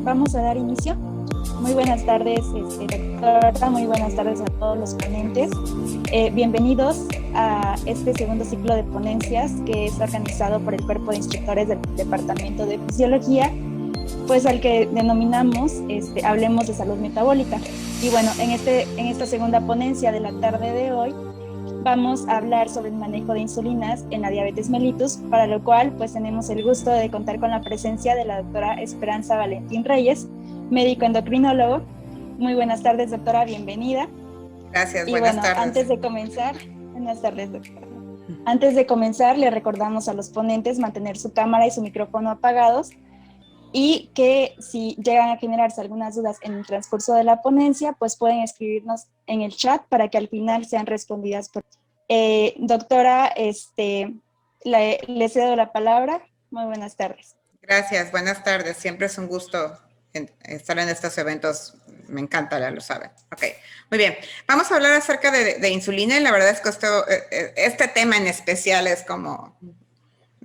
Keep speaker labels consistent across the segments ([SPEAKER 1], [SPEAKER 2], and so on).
[SPEAKER 1] vamos a dar inicio. Muy buenas tardes, doctora, muy buenas tardes a todos los ponentes. Bienvenidos a este segundo ciclo de ponencias que es organizado por el Cuerpo de Instructores del Departamento de Fisiología, pues al que denominamos Hablemos de Salud Metabólica. Y bueno, en esta segunda ponencia de la tarde de hoy, vamos a hablar sobre el manejo de insulinas en la diabetes mellitus, para lo cual pues tenemos el gusto de contar con la presencia de la doctora Esperanza Valentín Reyes, médico endocrinólogo. Muy buenas tardes, doctora, bienvenida.
[SPEAKER 2] Gracias, buenas tardes.
[SPEAKER 1] Antes de comenzar, buenas tardes, doctora. Antes de comenzar, le recordamos a los ponentes mantener su cámara y su micrófono apagados, y que si llegan a generarse algunas dudas en el transcurso de la ponencia, pues pueden escribirnos en el chat para que al final sean respondidas por... doctora, le cedo la palabra. Muy buenas tardes.
[SPEAKER 2] Gracias, buenas tardes. Siempre es un gusto estar en estos eventos. Me encanta, ya lo saben. Ok, muy bien. Vamos a hablar acerca de insulina, y la verdad es que este tema en especial es como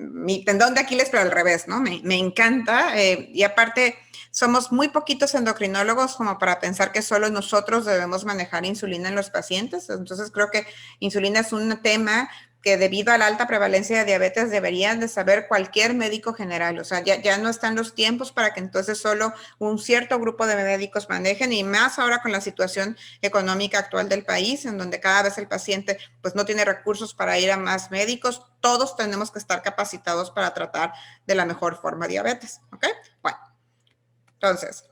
[SPEAKER 2] mi tendón de Aquiles, pero al revés, ¿no? Me encanta, y aparte somos muy poquitos endocrinólogos como para pensar que solo nosotros debemos manejar insulina en los pacientes. Entonces creo que insulina es un tema que debido a la alta prevalencia de diabetes deberían de saber cualquier médico general. O sea, ya no están los tiempos para que entonces solo un cierto grupo de médicos manejen, y más ahora con la situación económica actual del país, en donde cada vez el paciente pues no tiene recursos para ir a más médicos. Todos tenemos que estar capacitados para tratar de la mejor forma diabetes, ¿ok? Bueno, entonces,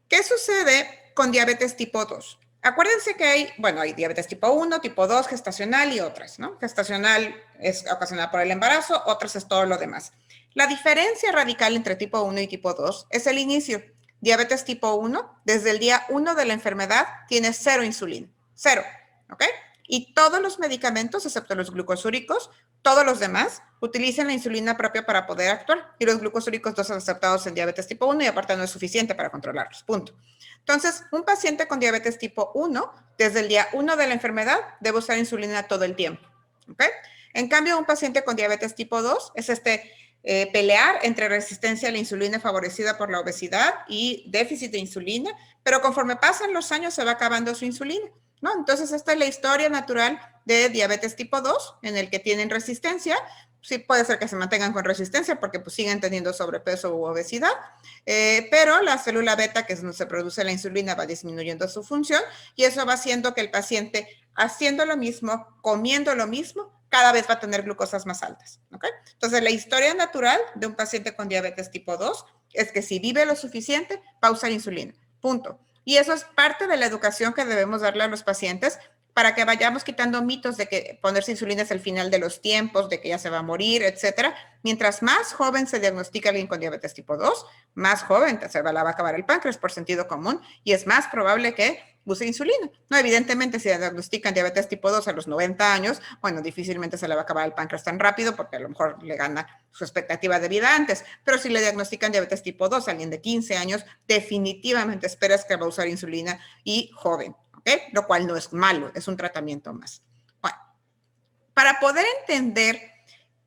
[SPEAKER 2] ¿qué sucede con diabetes tipo 2? Acuérdense que hay diabetes tipo 1, tipo 2, gestacional y otras, ¿no? Gestacional es ocasionada por el embarazo, otras es todo lo demás. La diferencia radical entre tipo 1 y tipo 2 es el inicio. Diabetes tipo 1, desde el día 1 de la enfermedad, tiene cero insulina, cero, ¿ok? Y todos los medicamentos, excepto los glucosúricos, todos los demás utilizan la insulina propia para poder actuar, y los glucosúricos no son aceptados en diabetes tipo 1 y aparte no es suficiente para controlarlos, punto. Entonces, un paciente con diabetes tipo 1, desde el día 1 de la enfermedad, debe usar insulina todo el tiempo, ¿ok? En cambio, un paciente con diabetes tipo 2 es pelear entre resistencia a la insulina favorecida por la obesidad y déficit de insulina, pero conforme pasan los años se va acabando su insulina, ¿no? Entonces, esta es la historia natural de diabetes tipo 2, en el que tienen resistencia. Sí puede ser que se mantengan con resistencia porque pues siguen teniendo sobrepeso u obesidad, pero la célula beta, que es donde se produce la insulina, va disminuyendo su función, y eso va haciendo que el paciente, haciendo lo mismo, comiendo lo mismo, cada vez va a tener glucosas más altas, ¿ok? Entonces, la historia natural de un paciente con diabetes tipo 2 es que si vive lo suficiente, va a usar insulina, punto. Y eso es parte de la educación que debemos darle a los pacientes, para que vayamos quitando mitos de que ponerse insulina es el final de los tiempos, de que ya se va a morir, etcétera. Mientras más joven se diagnostica alguien con diabetes tipo 2, más joven se va a acabar el páncreas por sentido común, y es más probable que use insulina. No, evidentemente, si diagnostican diabetes tipo 2 a los 90 años, bueno, difícilmente se le va a acabar el páncreas tan rápido, porque a lo mejor le gana su expectativa de vida antes. Pero si le diagnostican diabetes tipo 2 a alguien de 15 años, definitivamente esperas que va a usar insulina, y joven, ¿ok? Lo cual no es malo, es un tratamiento más. Bueno, para poder entender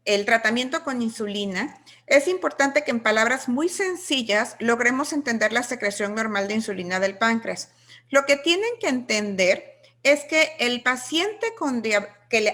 [SPEAKER 2] el tratamiento con insulina, es importante que en palabras muy sencillas logremos entender la secreción normal de insulina del páncreas. Lo que tienen que entender es que el paciente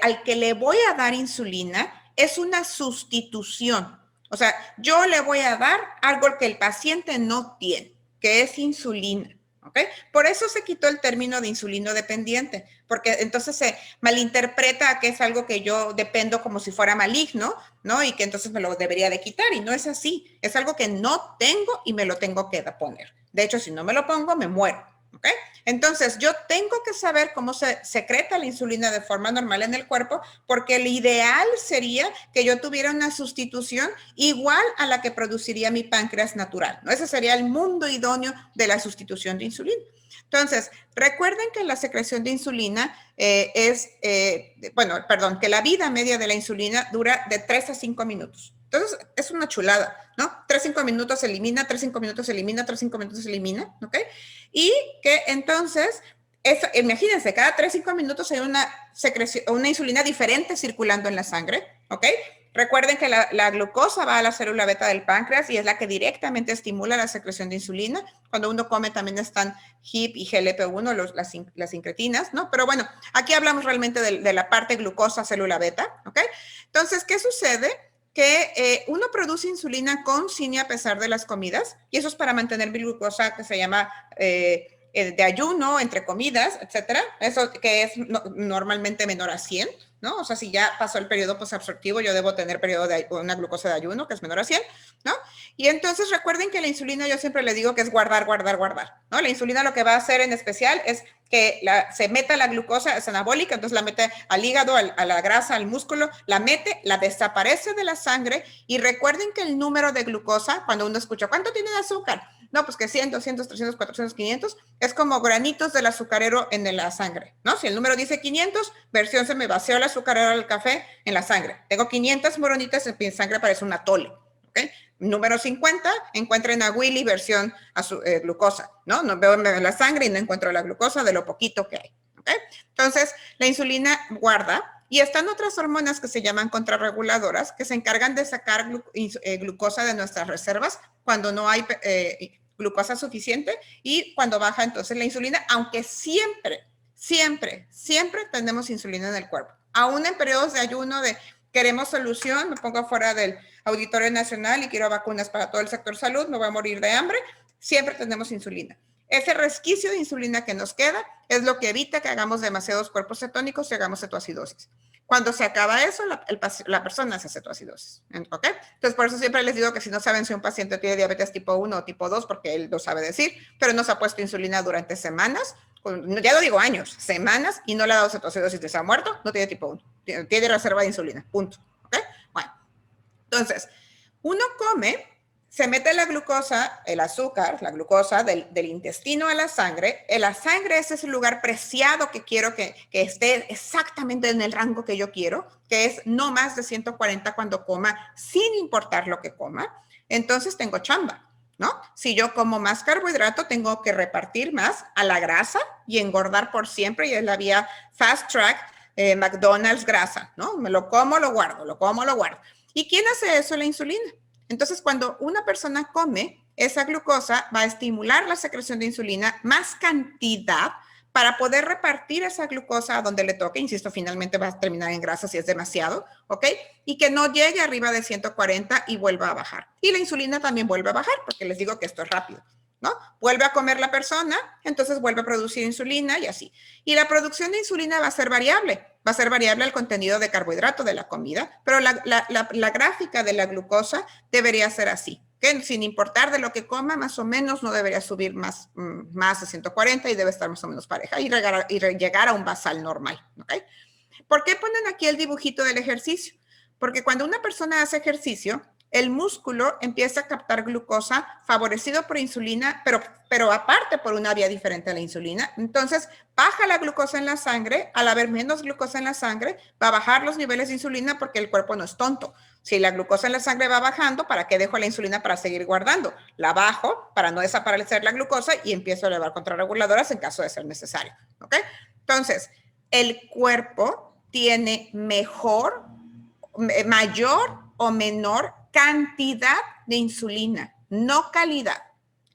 [SPEAKER 2] al que le voy a dar insulina es una sustitución. O sea, yo le voy a dar algo que el paciente no tiene, que es insulina. ¿Ok? Por eso se quitó el término de insulino dependiente, porque entonces se malinterpreta que es algo que yo dependo como si fuera maligno, ¿no? Y que entonces me lo debería de quitar, y no es así. Es algo que no tengo y me lo tengo que poner. De hecho, si no me lo pongo, me muero. ¿Ok? Entonces, yo tengo que saber cómo se secreta la insulina de forma normal en el cuerpo, porque el ideal sería que yo tuviera una sustitución igual a la que produciría mi páncreas natural, ¿no? Ese sería el mundo idóneo de la sustitución de insulina. Entonces, recuerden que la secreción de insulina que la vida media de la insulina dura de 3 a 5 minutos. Entonces, es una chulada, ¿no? 3 a 5 minutos se elimina, 3 a 5 minutos se elimina, 3 a 5 minutos se elimina, ¿ok? Y que entonces, imagínense, cada 3 a 5 minutos hay una insulina diferente circulando en la sangre, ¿ok? Recuerden que la glucosa va a la célula beta del páncreas y es la que directamente estimula la secreción de insulina. Cuando uno come también están HIP y GLP-1, las incretinas, ¿no? Pero bueno, aquí hablamos realmente de la parte glucosa célula beta, ¿ok? Entonces, ¿qué sucede? Que uno produce insulina con sin y a pesar de las comidas, y eso es para mantener mi glucosa que se llama de ayuno, entre comidas, etcétera. Eso que es normalmente menor a 100, ¿no? O sea, si ya pasó el periodo posabsortivo, yo debo tener periodo de una glucosa de ayuno que es menor a 100, ¿no? Y entonces recuerden que la insulina yo siempre le digo que es guardar, guardar, guardar, ¿no? La insulina lo que va a hacer en especial es que se meta la glucosa, es anabólica, entonces la mete al hígado, a la grasa, al músculo, la mete, la desaparece de la sangre y recuerden que el número de glucosa, cuando uno escucha, ¿cuánto tiene de azúcar? No, pues que 100, 200, 300, 400, 500, es como granitos del azucarero en la sangre, ¿no? Si el número dice 500, versión se me vació el azucarero del café en la sangre. Tengo 500 moronitas en mi sangre, parece un atole, ¿ok? Número 50, encuentren a Willy versión glucosa, ¿no? No veo en la sangre y no encuentro la glucosa de lo poquito que hay, ¿ok? Entonces, la insulina guarda y están otras hormonas que se llaman contrarreguladoras que se encargan de sacar glucosa de nuestras reservas cuando no hay glucosa suficiente y cuando baja entonces la insulina, aunque siempre, siempre, siempre tenemos insulina en el cuerpo. Aún en periodos de ayuno de queremos solución, me pongo fuera del Auditorio Nacional y quiero vacunas para todo el sector salud, me voy a morir de hambre, siempre tenemos insulina. Ese resquicio de insulina que nos queda es lo que evita que hagamos demasiados cuerpos cetónicos y hagamos cetoacidosis. Cuando se acaba eso, la persona hace cetoacidosis, ¿ok? Entonces, por eso siempre les digo que si no saben si un paciente tiene diabetes tipo 1 o tipo 2, porque él lo sabe decir, pero no se ha puesto insulina durante semanas, ya lo digo años, semanas, y no le ha dado cetoacidosis y se ha muerto, no tiene tipo 1, tiene reserva de insulina, punto, ¿ok? Bueno, entonces, uno come, se mete la glucosa, el azúcar, la glucosa del intestino a la sangre. La sangre es ese lugar preciado que quiero que esté exactamente en el rango que yo quiero, que es no más de 140 cuando coma, sin importar lo que coma. Entonces tengo chamba, ¿no? Si yo como más carbohidrato, tengo que repartir más a la grasa y engordar por siempre, y es la vía fast track, McDonald's grasa, ¿no? Me lo como, lo guardo, lo como, lo guardo. ¿Y quién hace eso? La insulina. Entonces, cuando una persona come, esa glucosa va a estimular la secreción de insulina, más cantidad, para poder repartir esa glucosa a donde le toque. Insisto, finalmente va a terminar en grasa si es demasiado, ¿ok? Y que no llegue arriba de 140 y vuelva a bajar. Y la insulina también vuelve a bajar, porque les digo que esto es rápido, ¿no? Vuelve a comer la persona, entonces vuelve a producir insulina y así. Y la producción de insulina va a ser variable al contenido de carbohidrato de la comida, pero la gráfica de la glucosa debería ser así, que sin importar de lo que coma, más o menos no debería subir más de 140 y debe estar más o menos pareja y llegar a un basal normal, ¿ok? ¿Por qué ponen aquí el dibujito del ejercicio? Porque cuando una persona hace ejercicio, el músculo empieza a captar glucosa favorecido por insulina, pero aparte por una vía diferente a la insulina. Entonces, baja la glucosa en la sangre. Al haber menos glucosa en la sangre, va a bajar los niveles de insulina porque el cuerpo no es tonto. Si la glucosa en la sangre va bajando, ¿para qué dejo la insulina para seguir guardando? La bajo para no desaparecer la glucosa y empiezo a elevar contrarreguladoras en caso de ser necesario, ¿ok? Entonces, el cuerpo tiene mayor o menor cantidad de insulina, no calidad.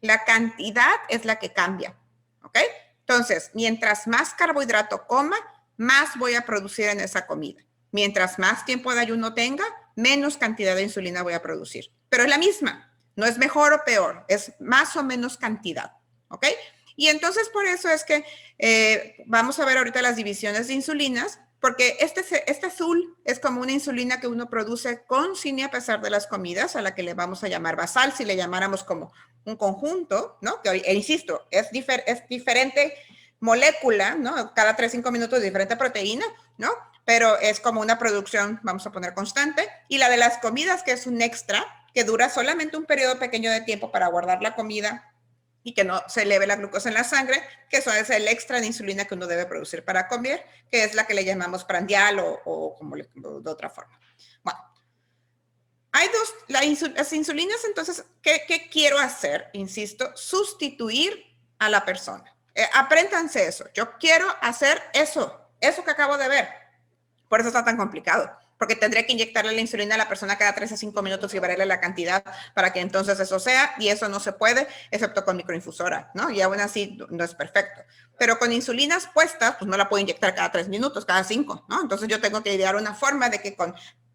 [SPEAKER 2] La cantidad es la que cambia, ¿ok? Entonces, mientras más carbohidrato coma, más voy a producir en esa comida. Mientras más tiempo de ayuno tenga, menos cantidad de insulina voy a producir. Pero es la misma, no es mejor o peor, es más o menos cantidad, ¿ok? Y entonces por eso es que vamos a ver ahorita las divisiones de insulinas, porque este azul es como una insulina que uno produce con sin y a pesar de las comidas, a la que le vamos a llamar basal, si le llamáramos como un conjunto, ¿no? Que, insisto, es diferente molécula, ¿no? Cada 3-5 minutos diferente proteína, ¿no? Pero es como una producción, vamos a poner constante. Y la de las comidas, que es un extra, que dura solamente un periodo pequeño de tiempo para guardar la comida y que no se eleve la glucosa en la sangre, que eso es el extra de insulina que uno debe producir para comer, que es la que le llamamos prandial o como de otra forma. Bueno, hay las insulinas, entonces, ¿qué quiero hacer? Insisto, sustituir a la persona. Apréndanse eso. Yo quiero hacer eso que acabo de ver. Por eso está tan complicado, porque tendría que inyectarle la insulina a la persona cada 3 a 5 minutos y variarle la cantidad para que entonces eso sea, y eso no se puede, excepto con microinfusora, ¿no? Y aún así no es perfecto. Pero con insulinas puestas, pues no la puedo inyectar cada 3 minutos, cada 5, ¿no? Entonces yo tengo que idear una forma de que con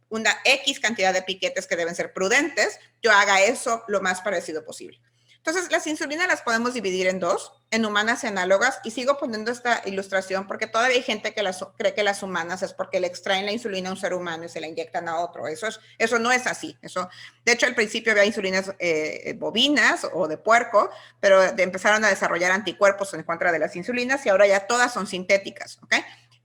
[SPEAKER 2] una X cantidad de piquetes que deben ser prudentes, yo haga eso lo más parecido posible. Entonces, las insulinas las podemos dividir en dos, en humanas y análogas, y sigo poniendo esta ilustración porque todavía hay gente que cree que las humanas es porque le extraen la insulina a un ser humano y se la inyectan a otro. Eso no es así. De hecho, al principio había insulinas bovinas o de puerco, pero empezaron a desarrollar anticuerpos en contra de las insulinas y ahora ya todas son sintéticas, ¿ok?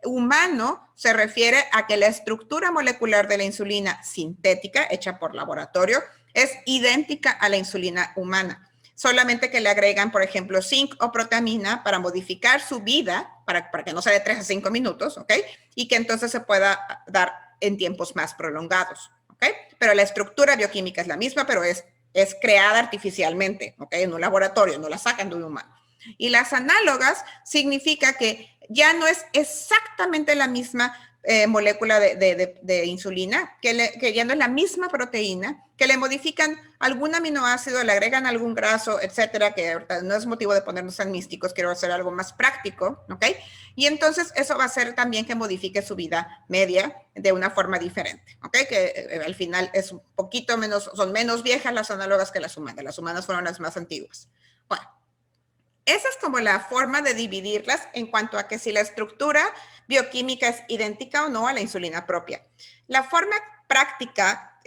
[SPEAKER 2] Humano se refiere a que la estructura molecular de la insulina sintética, hecha por laboratorio, es idéntica a la insulina humana. Solamente que le agregan, por ejemplo, zinc o proteamina para modificar su vida, para que no sea de 3 a 5 minutos, ¿ok? Y que entonces se pueda dar en tiempos más prolongados, ¿ok? Pero la estructura bioquímica es la misma, pero es creada artificialmente, ¿ok? En un laboratorio, no la sacan de un humano. Y las análogas significa que ya no es exactamente la misma molécula de insulina, que ya no es la misma proteína, que le modifican algún aminoácido, le agregan algún graso, etcétera, que no es motivo de ponernos tan místicos, quiero hacer algo más práctico, ¿ok? Y entonces eso va a hacer también que modifique su vida media de una forma diferente, ¿ok? Que al final es un poquito menos, son menos viejas las análogas que las humanas fueron las más antiguas. Bueno. Esa es como la forma de dividirlas en cuanto a que si la estructura bioquímica es idéntica o no a la insulina propia. La forma práctica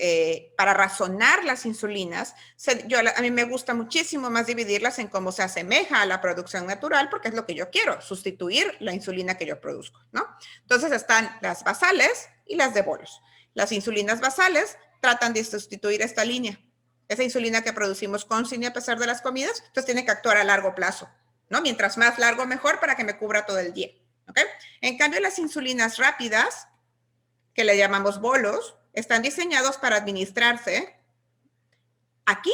[SPEAKER 2] para razonar las insulinas, a mí me gusta muchísimo más dividirlas en cómo se asemeja a la producción natural, porque es lo que yo quiero, sustituir la insulina que yo produzco, ¿no? Entonces están las basales y las de bolos. Las insulinas basales tratan de sustituir esta línea. Esa insulina que producimos con sin y a pesar de las comidas, entonces tiene que actuar a largo plazo, ¿no? Mientras más largo, mejor para que me cubra todo el día, ¿ok? En cambio, las insulinas rápidas, que le llamamos bolos, están diseñados para administrarse aquí,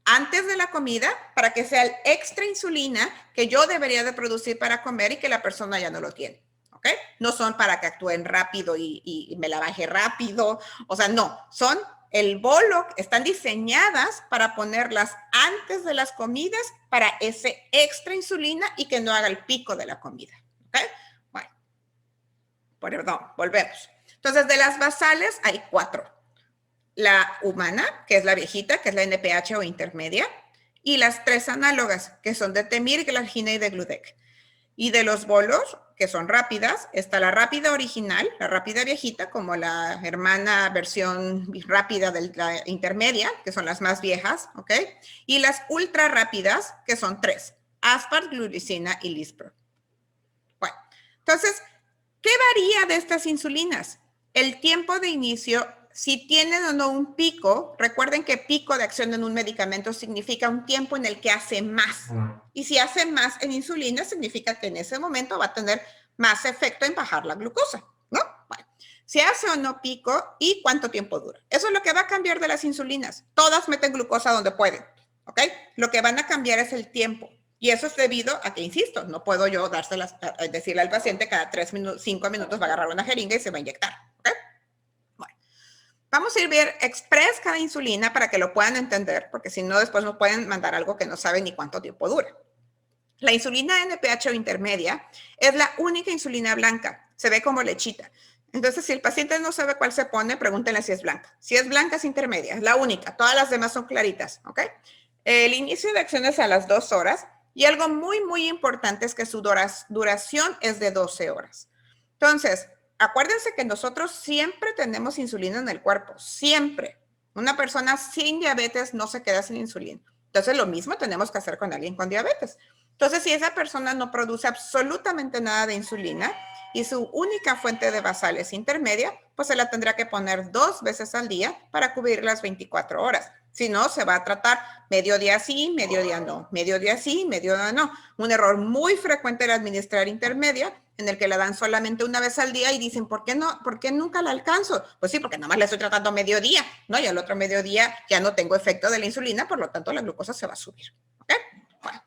[SPEAKER 2] antes de la comida, para que sea el extra insulina que yo debería de producir para comer y que la persona ya no lo tiene, ¿ok? No son para que actúen rápido y me la baje rápido, o sea, no, son el bolo, están diseñadas para ponerlas antes de las comidas para ese extra insulina y que no haga el pico de la comida. ¿Ok? Bueno, perdón, volvemos. Entonces, de las basales hay 4. La humana, que es la viejita, que es la NPH o intermedia, y las 3 análogas, que son de Temir, Glargina y de Gludec. Y de los bolos, que son rápidas, está la rápida original, la rápida viejita, como la hermana versión rápida de la intermedia, que son las más viejas, ¿ok? Y las ultra rápidas, que son 3, Aspart, Glulicina y Lispro. Bueno, entonces, ¿qué varía de estas insulinas? El tiempo de inicio, si tienen o no un pico, recuerden que pico de acción en un medicamento significa un tiempo en el que hace más. Y si hace más en insulina, significa que en ese momento va a tener más efecto en bajar la glucosa, ¿no? Bueno, si hace o no pico y cuánto tiempo dura. Eso es lo que va a cambiar de las insulinas. Todas meten glucosa donde pueden, ¿ok? Lo que van a cambiar es el tiempo. Y eso es debido a que, insisto, no puedo yo decirle al paciente cada 5 minutos va a agarrar una jeringa y se va a inyectar, ¿ok? Bueno, vamos a ir ver express cada insulina para que lo puedan entender, porque si no, después nos pueden mandar algo que no saben ni cuánto tiempo dura. La insulina NPH o intermedia es la única insulina blanca, se ve como lechita. Entonces, si el paciente no sabe cuál se pone, pregúntenle si es blanca. Si es blanca, es intermedia, es la única. Todas las demás son claritas, ¿ok? El inicio de acción es a las 2 horas y algo muy, muy importante es que su duración es de 12 horas. Entonces, acuérdense que nosotros siempre tenemos insulina en el cuerpo, siempre. Una persona sin diabetes no se queda sin insulina. Entonces, lo mismo tenemos que hacer con alguien con diabetes. Entonces, si esa persona no produce absolutamente nada de insulina y su única fuente de basal es intermedia, pues se la tendrá que poner 2 veces al día para cubrir las 24 horas. Si no, se va a tratar mediodía sí, mediodía no, mediodía sí, mediodía no. Un error muy frecuente era administrar intermedia, en el que la dan solamente una vez al día y dicen, ¿por qué no? ¿Por qué nunca la alcanzo? Pues sí, porque nada más la estoy tratando mediodía, ¿no? Y al otro mediodía ya no tengo efecto de la insulina, por lo tanto la glucosa se va a subir, ¿ok? Bueno,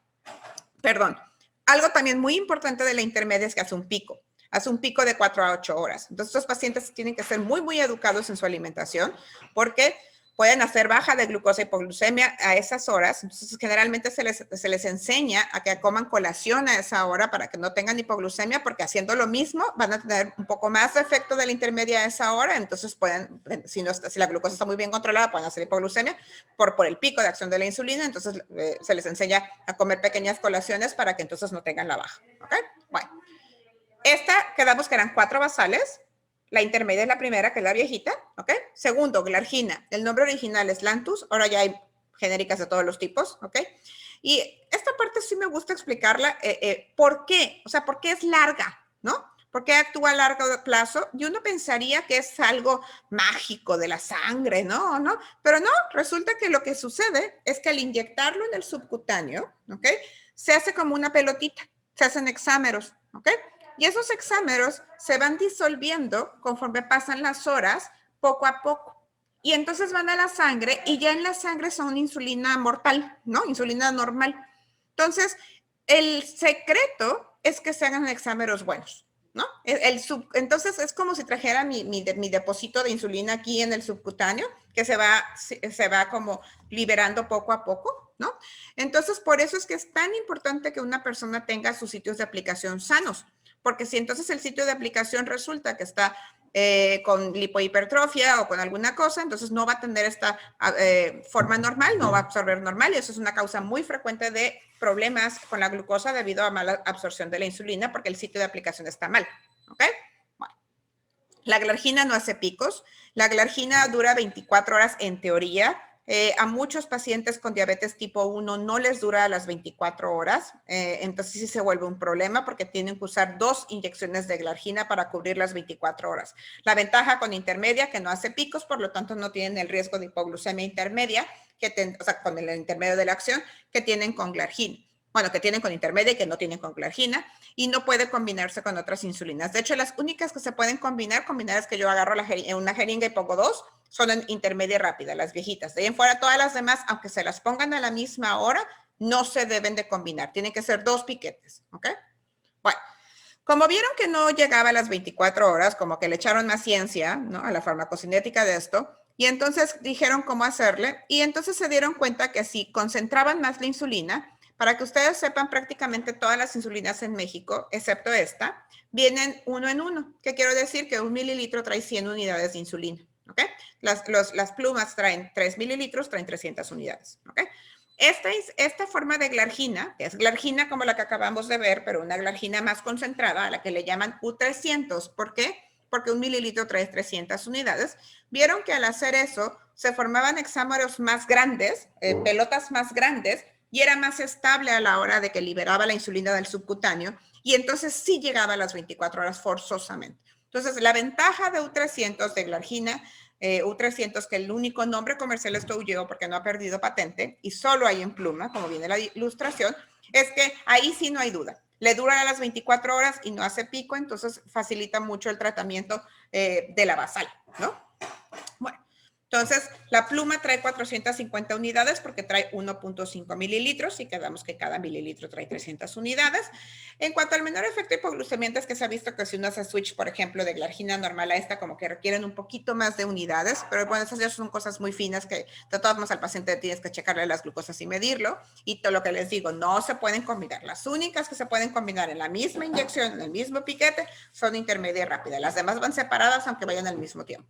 [SPEAKER 2] perdón. Algo también muy importante de la intermedia es que hace un pico. hace un pico de 4 a 8 horas. Entonces, estos pacientes tienen que ser muy, muy educados en su alimentación porque pueden hacer baja de glucosa y hipoglucemia a esas horas. Entonces, generalmente se les enseña a que coman colación a esa hora para que no tengan hipoglucemia, porque haciendo lo mismo van a tener un poco más de efecto de la intermedia a esa hora. Entonces, pueden, si la glucosa está muy bien controlada, pueden hacer hipoglucemia por el pico de acción de la insulina. Entonces, se les enseña a comer pequeñas colaciones para que entonces no tengan la baja. ¿Ok? Bueno, esta quedamos que eran 4 basales. La intermedia es la primera, que es la viejita, ¿ok? Segundo, glargina. El nombre original es Lantus. Ahora ya hay genéricas de todos los tipos, ¿ok? Y esta parte sí me gusta explicarla. ¿Por qué? O sea, ¿por qué es larga, no? ¿Por qué actúa a largo plazo? Y uno pensaría que es algo mágico de la sangre, ¿no? ¿No? Pero no, resulta que lo que sucede es que al inyectarlo en el subcutáneo, ¿ok? Se hace como una pelotita. Se hacen hexámeros, ¿ok? Y esos hexámeros se van disolviendo conforme pasan las horas, poco a poco. Y entonces van a la sangre y ya en la sangre son insulina mortal, ¿no? Insulina normal. Entonces, el secreto es que se hagan hexámeros buenos, ¿no? Entonces, es como si trajera mi depósito de insulina aquí en el subcutáneo, que se va como liberando poco a poco, ¿no? Entonces, por eso es que es tan importante que una persona tenga sus sitios de aplicación sanos. Porque si entonces el sitio de aplicación resulta que está con lipohipertrofia o con alguna cosa, entonces no va a tener esta forma normal, no va a absorber normal, y eso es una causa muy frecuente de problemas con la glucosa debido a mala absorción de la insulina porque el sitio de aplicación está mal, ¿ok? Bueno. La glargina no hace picos, la glargina dura 24 horas en teoría. A muchos pacientes con diabetes tipo 1 no les dura las 24 horas, entonces sí se vuelve un problema porque tienen que usar 2 inyecciones de glargina para cubrir las 24 horas. La ventaja con intermedia, que no hace picos, por lo tanto no tienen el riesgo de hipoglucemia intermedia, o sea, con el intermedio de la acción que tienen con glargina. Bueno, que tienen con intermedia y que no tienen con glargina, y no puede combinarse con otras insulinas. De hecho, las únicas que se pueden combinar es que yo agarro una jeringa y pongo 2, son en intermedia rápida, las viejitas. De ahí en fuera, todas las demás, aunque se las pongan a la misma hora, no se deben de combinar. Tienen que ser 2 piquetes, ¿ok? Bueno, como vieron que no llegaba a las 24 horas, como que le echaron más ciencia, ¿no?, a la farmacocinética de esto, y entonces dijeron cómo hacerle, y entonces se dieron cuenta que si concentraban más la insulina, para que ustedes sepan, prácticamente todas las insulinas en México, excepto esta, vienen uno en uno. ¿Qué quiero decir? Que 1 mililitro trae 100 unidades de insulina, ¿ok? Las plumas traen 3 mililitros, traen 300 unidades, ¿ok? Esta forma de glargina, que es glargina como la que acabamos de ver, pero una glargina más concentrada, a la que le llaman U300. ¿Por qué? Porque 1 mililitro trae 300 unidades. Vieron que al hacer eso, se formaban hexámeros más grandes, pelotas más grandes, y era más estable a la hora de que liberaba la insulina del subcutáneo, y entonces sí llegaba a las 24 horas forzosamente. Entonces, la ventaja de U300 de glargina, U300, que el único nombre comercial es Toujeo porque no ha perdido patente y solo hay en pluma, como viene la ilustración, es que ahí sí no hay duda. Le dura a las 24 horas y no hace pico, entonces facilita mucho el tratamiento de la basal, ¿no? Bueno, entonces la pluma trae 450 unidades porque trae 1.5 mililitros y quedamos que cada mililitro trae 300 unidades. En cuanto al menor efecto hipoglucemiante, es que se ha visto que si uno hace switch, por ejemplo, de glargina normal a esta, como que requieren un poquito más de unidades, pero bueno, esas ya son cosas muy finas que de todos modos al paciente tienes que checarle las glucosas y medirlo. Y todo lo que les digo, no se pueden combinar. Las únicas que se pueden combinar en la misma inyección, en el mismo piquete, son intermedia y rápida. Las demás van separadas aunque vayan al mismo tiempo.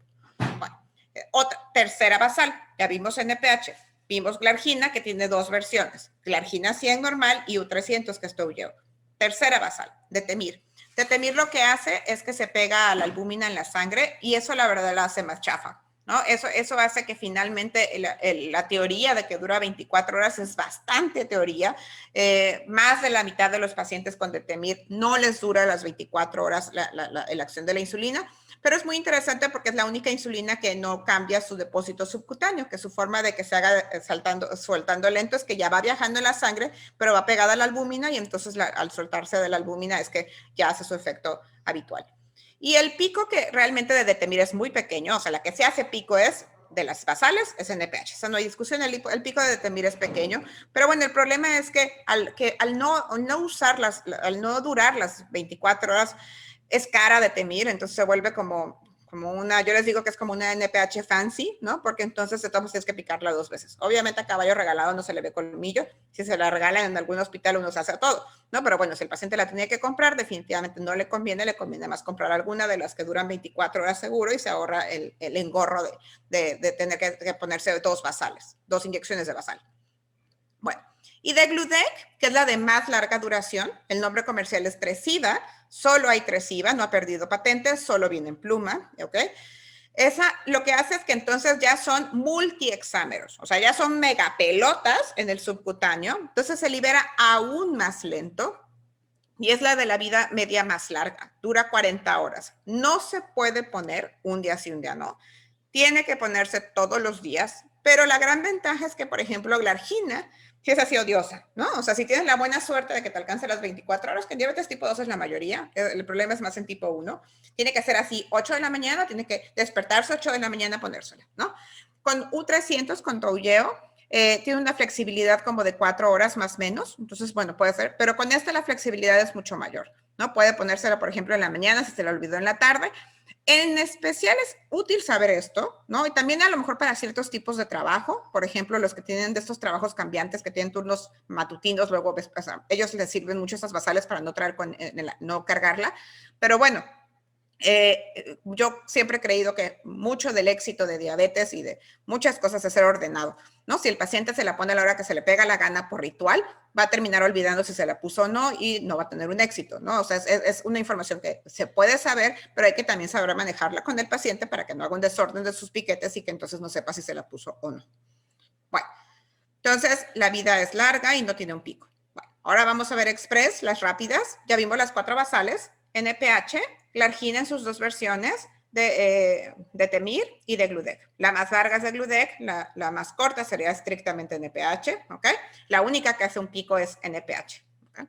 [SPEAKER 2] Bueno. Otra, tercera basal, ya vimos NPH, vimos glargina que tiene 2 versiones, glargina 100 normal y U300 que es Toujeo. Tercera basal, Detemir. Detemir lo que hace es que se pega a la albúmina en la sangre y eso la verdad la hace más chafa, ¿no? Eso hace que finalmente la teoría de que dura 24 horas es bastante teoría. Más de la mitad de los pacientes con Detemir no les dura las 24 horas la acción de la insulina. Pero es muy interesante porque es la única insulina que no cambia su depósito subcutáneo, que su forma de que se haga soltando lento es que ya va viajando en la sangre, pero va pegada a la albúmina y entonces al soltarse de la albúmina es que ya hace su efecto habitual. Y el pico que realmente de Detemir es muy pequeño, o sea, la que se hace pico es de las basales, es NPH. O sea, no hay discusión, el pico de Detemir es pequeño, pero bueno, el problema es que al no durar las 24 horas, es cara de Temir, entonces se vuelve como una, yo les digo que es como una NPH fancy, ¿no? Porque entonces de todos tienes que picarla 2 veces. Obviamente a caballo regalado no se le ve colmillo, si se la regalan en algún hospital uno se hace todo, ¿no? Pero bueno, si el paciente la tenía que comprar, definitivamente no le conviene más comprar alguna de las que duran 24 horas seguro y se ahorra el engorro de tener que ponerse 2 basales, 2 inyecciones de basal. Bueno, y de Gludec, que es la de más larga duración, el nombre comercial es Tresiba, solo hay Tresiba, no ha perdido patentes, solo viene en pluma, ¿ok? Esa lo que hace es que entonces ya son multiexámeros, o sea, ya son megapelotas en el subcutáneo, entonces se libera aún más lento y es la de la vida media más larga, dura 40 horas. No se puede poner un día sí, un día no. Tiene que ponerse todos los días, pero la gran ventaja es que, por ejemplo, la argina, si es así odiosa, ¿no? O sea, si tienes la buena suerte de que te alcance las 24 horas, que en diabetes tipo 2 es la mayoría, el problema es más en tipo 1, tiene que ser así 8 de la mañana, tiene que despertarse 8 de la mañana, ponérsela, ¿no? Con U300, con Toujeo, tiene una flexibilidad como de 4 horas más o menos, entonces, bueno, puede ser, pero con esta la flexibilidad es mucho mayor, ¿no? Puede ponérsela, por ejemplo, en la mañana si se la olvidó en la tarde. En especial es útil saber esto, ¿no? Y también a lo mejor para ciertos tipos de trabajo, por ejemplo, los que tienen de estos trabajos cambiantes, que tienen turnos matutinos, luego, o sea, ellos les sirven mucho esas basales para no traer no cargarla, pero bueno, yo siempre he creído que mucho del éxito de diabetes y de muchas cosas es ser ordenado, ¿no? Si el paciente se la pone a la hora que se le pega la gana por ritual, va a terminar olvidando si se la puso o no y no va a tener un éxito, ¿no? O sea, es una información que se puede saber, pero hay que también saber manejarla con el paciente para que no haga un desorden de sus piquetes y que entonces no sepa si se la puso o no. Bueno, entonces la vida es larga y no tiene un pico. Bueno, ahora vamos a ver Express, las rápidas. Ya vimos las 4 basales, NPH, Glargina en sus 2 versiones, de Temir y de Gludec. La más larga es de Gludec, la más corta sería estrictamente NPH, ¿ok? La única que hace un pico es NPH. ¿Okay?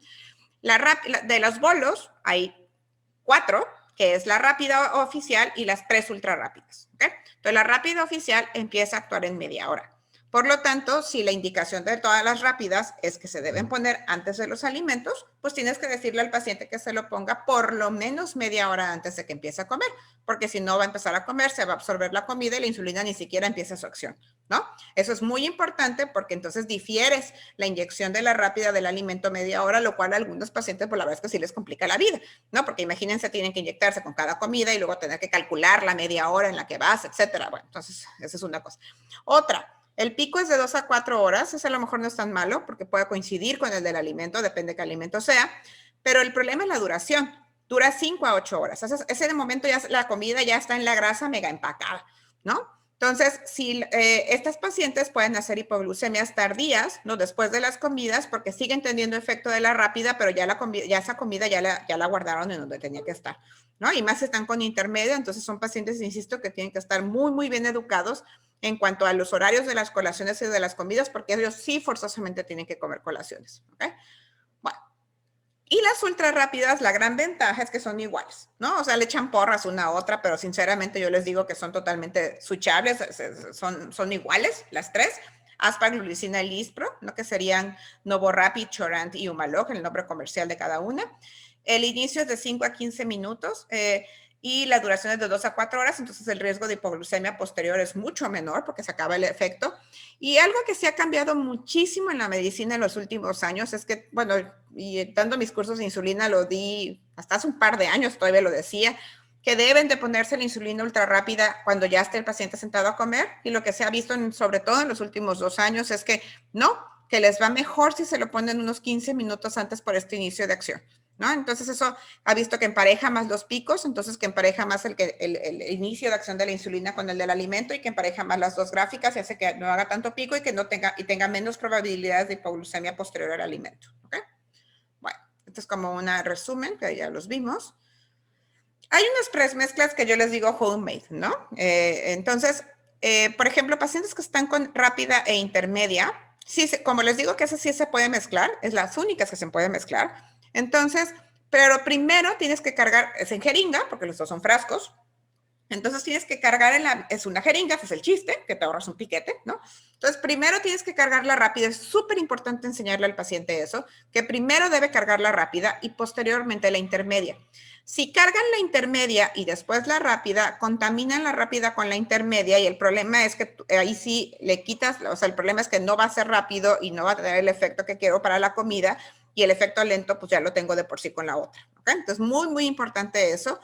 [SPEAKER 2] De los bolos hay 4, que es la rápida oficial y las 3 ultra rápidas. ¿Okay? Entonces la rápida oficial empieza a actuar en media hora. Por lo tanto, si la indicación de todas las rápidas es que se deben poner antes de los alimentos, pues tienes que decirle al paciente que se lo ponga por lo menos media hora antes de que empiece a comer, porque si no va a empezar a comer, se va a absorber la comida y la insulina ni siquiera empieza su acción, ¿no? Eso es muy importante porque entonces difieres la inyección de la rápida del alimento media hora, lo cual a algunos pacientes, pues la verdad es que sí les complica la vida, ¿no? Porque imagínense, tienen que inyectarse con cada comida y luego tener que calcular la media hora en la que vas, etcétera. Bueno, entonces esa es una cosa. Otra, el pico es de 2 a 4 horas, ese a lo mejor no es tan malo porque puede coincidir con el del alimento, depende de qué alimento sea, pero el problema es la duración, dura 5 a 8 horas. Ese momento ya la comida ya está en la grasa mega empacada, ¿no? Entonces, si estas pacientes pueden hacer hipoglucemias tardías, ¿no? Después de las comidas, porque siguen teniendo efecto de la rápida, pero ya esa comida ya la guardaron en donde tenía que estar, ¿no? Y más si están con intermedio, entonces son pacientes, insisto, que tienen que estar muy, muy bien educados en cuanto a los horarios de las colaciones y de las comidas, porque ellos sí forzosamente tienen que comer colaciones, ¿ok? Bueno, y las ultra rápidas, la gran ventaja es que son iguales, ¿no? O sea, le echan porras una a otra, pero sinceramente yo les digo que son totalmente switchables, son iguales las 3. Asparglucina y Lispro, ¿no? Que serían Novorapid, Chorant y Humalog, el nombre comercial de cada una. El inicio es de 5 a 15 minutos, y la duración es de 2 a 4 horas, entonces el riesgo de hipoglucemia posterior es mucho menor porque se acaba el efecto. Y algo que se ha cambiado muchísimo en la medicina en los últimos años es que, bueno, y dando mis cursos de insulina lo di hasta hace un par de años, todavía lo decía, que deben de ponerse la insulina ultra rápida cuando ya esté el paciente sentado a comer, y lo que se ha visto sobre todo en los últimos 2 años es que no, que les va mejor si se lo ponen unos 15 minutos antes por este inicio de acción, ¿no? Entonces eso ha visto que empareja más los picos, entonces que empareja más el inicio de acción de la insulina con el del alimento y que empareja más las 2 gráficas y hace que no haga tanto pico y que no tenga menos probabilidades de hipoglucemia posterior al alimento, ¿ok? Bueno, esto es como un resumen, que ya los vimos. Hay unas premezclas que yo les digo homemade, ¿no? Entonces, por ejemplo, pacientes que están con rápida e intermedia, sí, como les digo que esas sí se puede mezclar, es las únicas que se pueden mezclar. Entonces, pero primero tienes que cargar, es en jeringa, porque los 2 son frascos, Entonces tienes que cargar es una jeringa, ese es el chiste, que te ahorras un piquete, ¿no? Entonces primero tienes que cargarla rápida, es súper importante enseñarle al paciente eso, que primero debe cargarla rápida y posteriormente la intermedia. Si cargan la intermedia y después la rápida, contaminan la rápida con la intermedia y el problema es que ahí sí le quitas, o sea, el problema es que no va a ser rápido y no va a tener el efecto que quiero para la comida y el efecto lento pues ya lo tengo de por sí con la otra, ¿ok? Entonces muy, muy importante eso.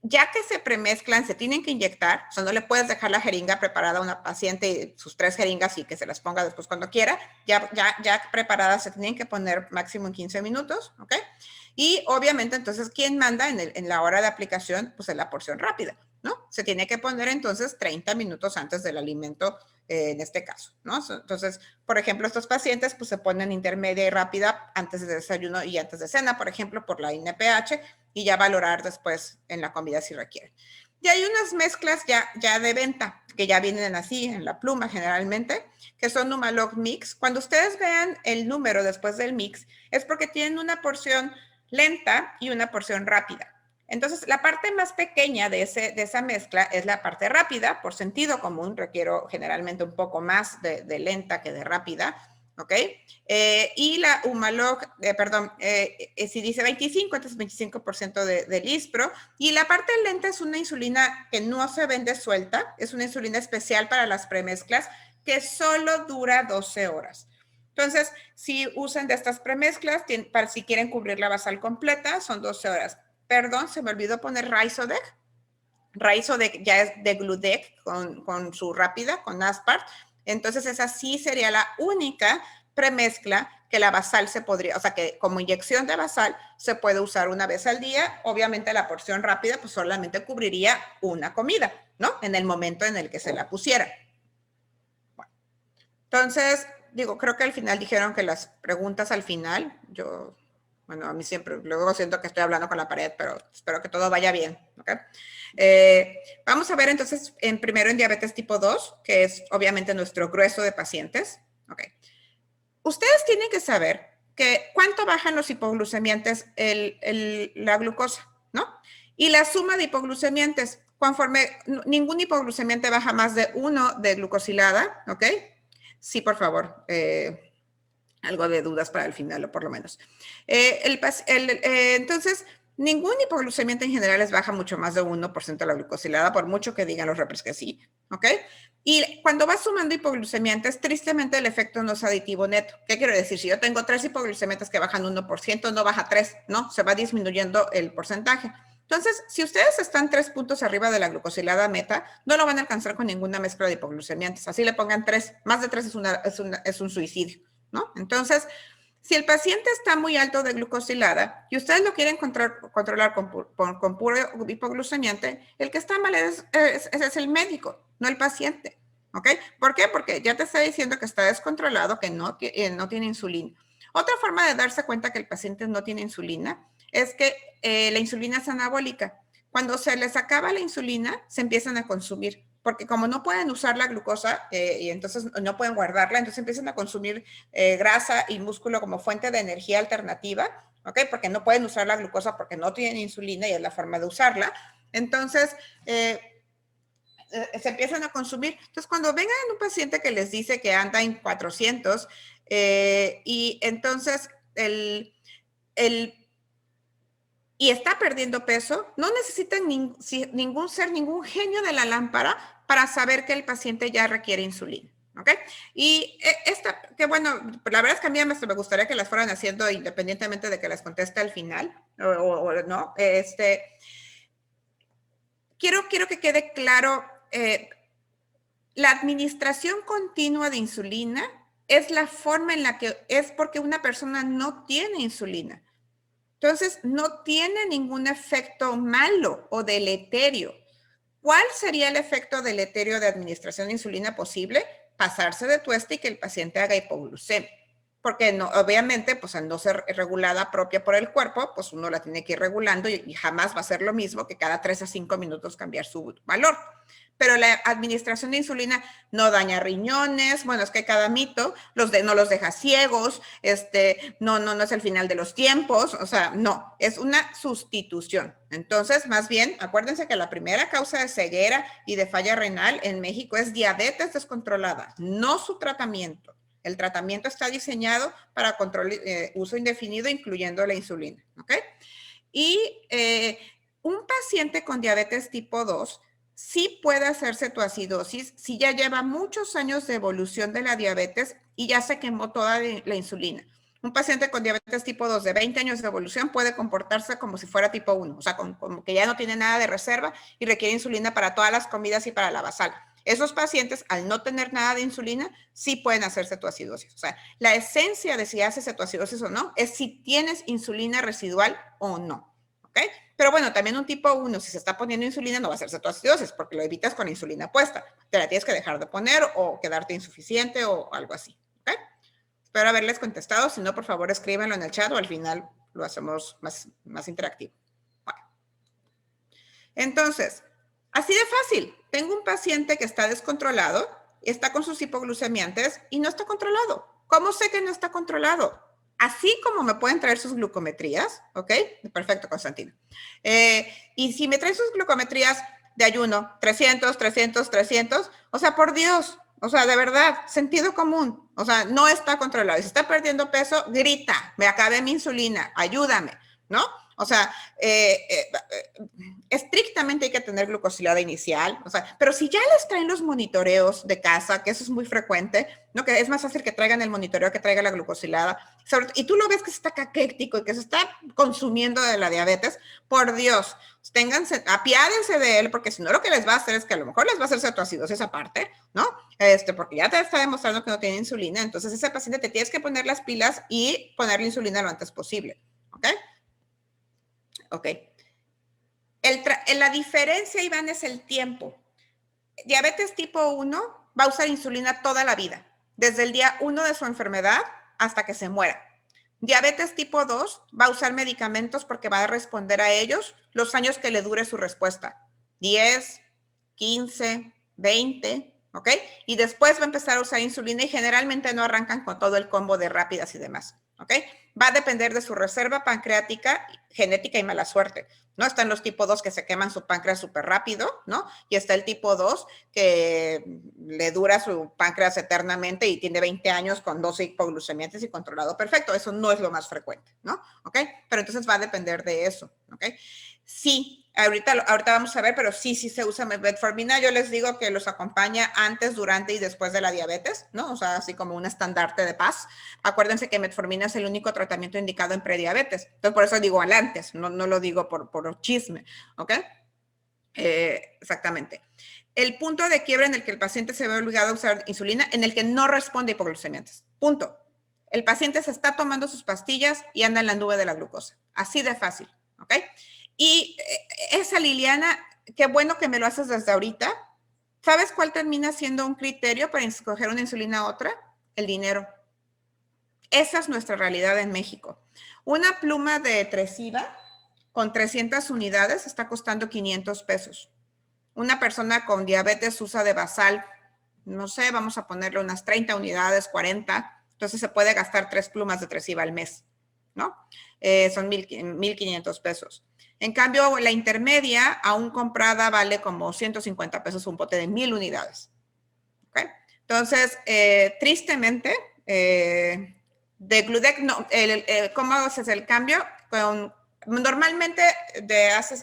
[SPEAKER 2] Ya que se premezclan, se tienen que inyectar, o sea, no le puedes dejar la jeringa preparada a una paciente y sus 3 jeringas y que se las ponga después cuando quiera, ya preparadas se tienen que poner máximo en 15 minutos, ¿ok? Y obviamente entonces, ¿quién manda en la hora de aplicación? Pues es la porción rápida, ¿no? Se tiene que poner entonces 30 minutos antes del alimento, en este caso, ¿no? Entonces, por ejemplo, estos pacientes pues se ponen intermedia y rápida antes de desayuno y antes de cena, por ejemplo, por la INPH, y ya valorar después en la comida si requieren. Y hay unas mezclas ya de venta, que ya vienen así en la pluma generalmente, que son Numalog Mix. Cuando ustedes vean el número después del mix, es porque tienen una porción lenta y una porción rápida. Entonces, la parte más pequeña de esa mezcla es la parte rápida. Por sentido común, requiero generalmente un poco más de lenta que de rápida, ¿ok? Y la Humalog, si dice 25, entonces 25% de Lispro. Y la parte lenta es una insulina que no se vende suelta, es una insulina especial para las premezclas que solo dura 12 horas. Entonces, si usan de estas premezclas, para si quieren cubrir la basal completa, son 12 horas. Perdón, se me olvidó poner Rhizodec. Rhizodec ya es de Gludec con su rápida, con Aspart. Entonces, esa sí sería la única premezcla que la basal se podría, o sea, que como inyección de basal se puede usar una vez al día. Obviamente la porción rápida pues solamente cubriría una comida, ¿no? En el momento en el que se la pusiera. Bueno, entonces, digo, creo que al final dijeron que las preguntas al final, bueno, a mí siempre, luego siento que estoy hablando con la pared, pero espero que todo vaya bien, ¿ok? Vamos a ver entonces primero en diabetes tipo 2, que es obviamente nuestro grueso de pacientes, ¿ok? Ustedes tienen que saber que cuánto bajan los hipoglucemiantes la glucosa, ¿no? Y la suma de hipoglucemiantes, conforme ningún hipoglucemiante baja más de 1 de glucosilada, ¿ok? Sí, por favor, algo de dudas para el final, o por lo menos. Entonces, ningún hipoglucemiante en general les baja mucho más de 1% de la glucosilada, por mucho que digan los repres que sí, ¿ok? Y cuando vas sumando hipoglucemiantes, tristemente el efecto no es aditivo neto. ¿Qué quiero decir? Si yo tengo 3 hipoglucemiantes que bajan 1%, no baja 3, ¿no? Se va disminuyendo el porcentaje. Entonces, si ustedes están 3 puntos arriba de la glucosilada meta, no lo van a alcanzar con ninguna mezcla de hipoglucemiantes. Así le pongan 3, más de 3 es un suicidio, ¿no? Entonces, si el paciente está muy alto de glucosilada y ustedes lo quieren controlar con puro hipoglucemiante, el que está mal es el médico, no el paciente, ¿ok? ¿Por qué? Porque ya te está diciendo que está descontrolado, que no tiene insulina. Otra forma de darse cuenta que el paciente no tiene insulina es que la insulina es anabólica. Cuando se les acaba la insulina, se empiezan a consumir, porque como no pueden usar la glucosa y entonces no pueden guardarla, entonces empiezan a consumir grasa y músculo como fuente de energía alternativa, ¿ok? Porque no pueden usar la glucosa porque no tienen insulina y es la forma de usarla. Entonces, se empiezan a consumir. Entonces, cuando vengan un paciente que les dice que anda en 400 y entonces y está perdiendo peso, no necesitan ningún genio de la lámpara para saber que el paciente ya requiere insulina, ¿ok? Y que bueno, la verdad es que a mí me gustaría que las fueran haciendo independientemente de que las conteste al final, o no, quiero que quede claro, la administración continua de insulina es la forma en la que es porque una persona no tiene insulina. Entonces, no tiene ningún efecto malo o deleterio. ¿Cuál sería el efecto deleterio de administración de insulina posible? Pasarse de tueste y que el paciente haga hipoglucemia. porque no, obviamente, pues al no ser regulada propia por el cuerpo, pues uno la tiene que ir regulando y jamás va a ser lo mismo que cada 3 a 5 minutos cambiar su valor. Pero la administración de insulina no daña riñones, bueno, es que cada mito no los deja ciegos, no es el final de los tiempos, o sea, no, es una sustitución. Entonces, más bien, acuérdense que la primera causa de ceguera y de falla renal en México es diabetes descontrolada, no su tratamiento. El tratamiento está diseñado para control, uso indefinido, incluyendo la insulina, ¿ok? Y un paciente con diabetes tipo 2 sí puede hacer cetoacidosis si ya lleva muchos años de evolución de la diabetes y ya se quemó toda la insulina. Un paciente con diabetes tipo 2 de 20 años de evolución puede comportarse como si fuera tipo 1, o sea, como que ya no tiene nada de reserva y requiere insulina para todas las comidas y para la basal. Esos pacientes, al no tener nada de insulina, sí pueden hacer cetoacidosis. O sea, la esencia de si haces cetoacidosis o no es si tienes insulina residual o no. ¿Ok? Pero bueno, también un tipo 1, si se está poniendo insulina, no va a ser cetoacidosis porque lo evitas con insulina puesta. Te la tienes que dejar de poner o quedarte insuficiente o algo así. ¿Ok? Espero haberles contestado. Si no, por favor, escríbanlo en el chat o al final lo hacemos más interactivo. Bueno. Entonces, así de fácil. Tengo un paciente que está descontrolado, está con sus hipoglucemiantes y no está controlado. ¿Cómo sé que no está controlado? Así como me pueden traer sus glucometrías, ¿ok? Perfecto, Constantino. Y si me traen sus glucometrías de ayuno, 300, 300, 300, o sea, por Dios, o sea, de verdad, sentido común, o sea, no está controlado. Y si está perdiendo peso, grita, me acabé mi insulina, ayúdame, ¿no? O sea, estrictamente hay que tener glucosilada inicial, o sea, pero si ya les traen los monitoreos de casa, que eso es muy frecuente, ¿no? Que es más fácil que traigan el monitoreo que traiga la glucosilada, y tú lo ves que se está caquético y que se está consumiendo de la diabetes, por Dios, apiádense de él, porque si no lo que les va a hacer es que a lo mejor les va a hacer cetoacidosis aparte, ¿no? Porque ya te está demostrando que no tiene insulina, entonces ese paciente te tienes que poner las pilas y ponerle insulina lo antes posible, ¿ok? Ok. La diferencia, Iván, es el tiempo. Diabetes tipo 1 va a usar insulina toda la vida, desde el día 1 de su enfermedad hasta que se muera. Diabetes tipo 2 va a usar medicamentos porque va a responder a ellos los años que le dure su respuesta. 10, 15, 20, ¿ok? Y después va a empezar a usar insulina y generalmente no arrancan con todo el combo de rápidas y demás, ¿ok? Va a depender de su reserva pancreática, genética y mala suerte, ¿no? Están los tipo 2 que se queman su páncreas súper rápido, ¿no? Y está el tipo 2 que le dura su páncreas eternamente y tiene 20 años con 12 hipoglucemiantes y controlado perfecto. Eso no es lo más frecuente, ¿no? ¿Ok? Pero entonces va a depender de eso, ¿ok? Sí, ahorita vamos a ver, pero sí se usa metformina. Yo les digo que los acompaña antes, durante y después de la diabetes, ¿no? O sea, así como un estandarte de paz. Acuérdense que metformina es el único tratamiento indicado en prediabetes. Entonces, por eso digo al antes, no lo digo por chisme, ¿ok? Exactamente. El punto de quiebre en el que el paciente se ve obligado a usar insulina, en el que no responde a hipoglucemiantes. Punto. El paciente se está tomando sus pastillas y anda en la nube de la glucosa. Así de fácil, ¿ok? Y esa, Liliana, qué bueno que me lo haces desde ahorita. ¿Sabes cuál termina siendo un criterio para escoger una insulina a otra? El dinero. Esa es nuestra realidad en México. Una pluma de Tresiba con 300 unidades está costando 500 pesos. Una persona con diabetes usa de basal, no sé, vamos a ponerle unas 30 unidades, 40. Entonces se puede gastar 3 plumas de Tresiba al mes, ¿no? Son 1,500 pesos. En cambio, la intermedia, aún comprada, vale como 150 pesos un bote de 1,000 unidades. ¿Okay? Entonces, tristemente, de Gludec, no, ¿cómo haces el cambio? Normalmente,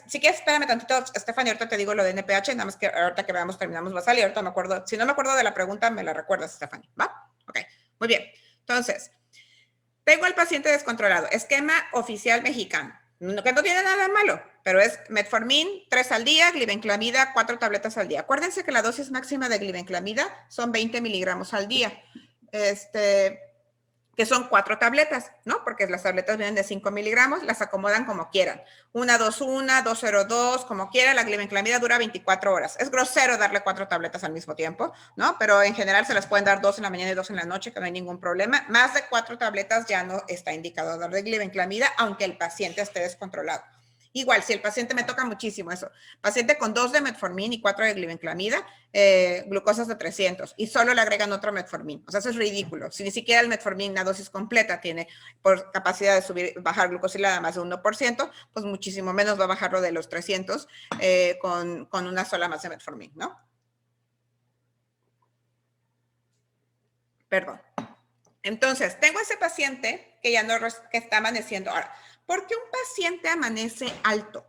[SPEAKER 2] si quieres, espérame tantito, Stephanie, ahorita te digo lo de NPH, nada más que ahorita que veamos, terminamos basal y ahorita me acuerdo, si no me acuerdo de la pregunta, me la recuerdas, Stephanie, ¿va? Ok, muy bien. Entonces, tengo al paciente descontrolado, esquema oficial mexicano, que no tiene nada de malo, pero es metformin 3 al día, glibenclamida 4 tabletas al día. Acuérdense que la dosis máxima de glibenclamida son 20 miligramos al día. que son 4 tabletas, ¿no? Porque las tabletas vienen de 5 miligramos, las acomodan como quieran. 1-2-1, 2-0-2, como quieran. La glibenclamida dura 24 horas. Es grosero darle 4 tabletas al mismo tiempo, ¿no? Pero en general se las pueden dar 2 en la mañana y 2 en la noche, que no hay ningún problema. Más de 4 tabletas ya no está indicado darle glibenclamida, aunque el paciente esté descontrolado. Igual, si el paciente, me toca muchísimo eso, paciente con 2 de metformin y 4 de glibenclamida, glucosas de 300, y solo le agregan otro metformin. O sea, eso es ridículo. Si ni siquiera el metformin, la dosis completa, tiene por capacidad de bajar glucosilada más de 1%, pues muchísimo menos va a bajarlo de los 300 con una sola más de metformin, ¿no? Perdón. Entonces, tengo ese paciente que ya no, que está amaneciendo. Ahora, ¿por qué un paciente amanece alto?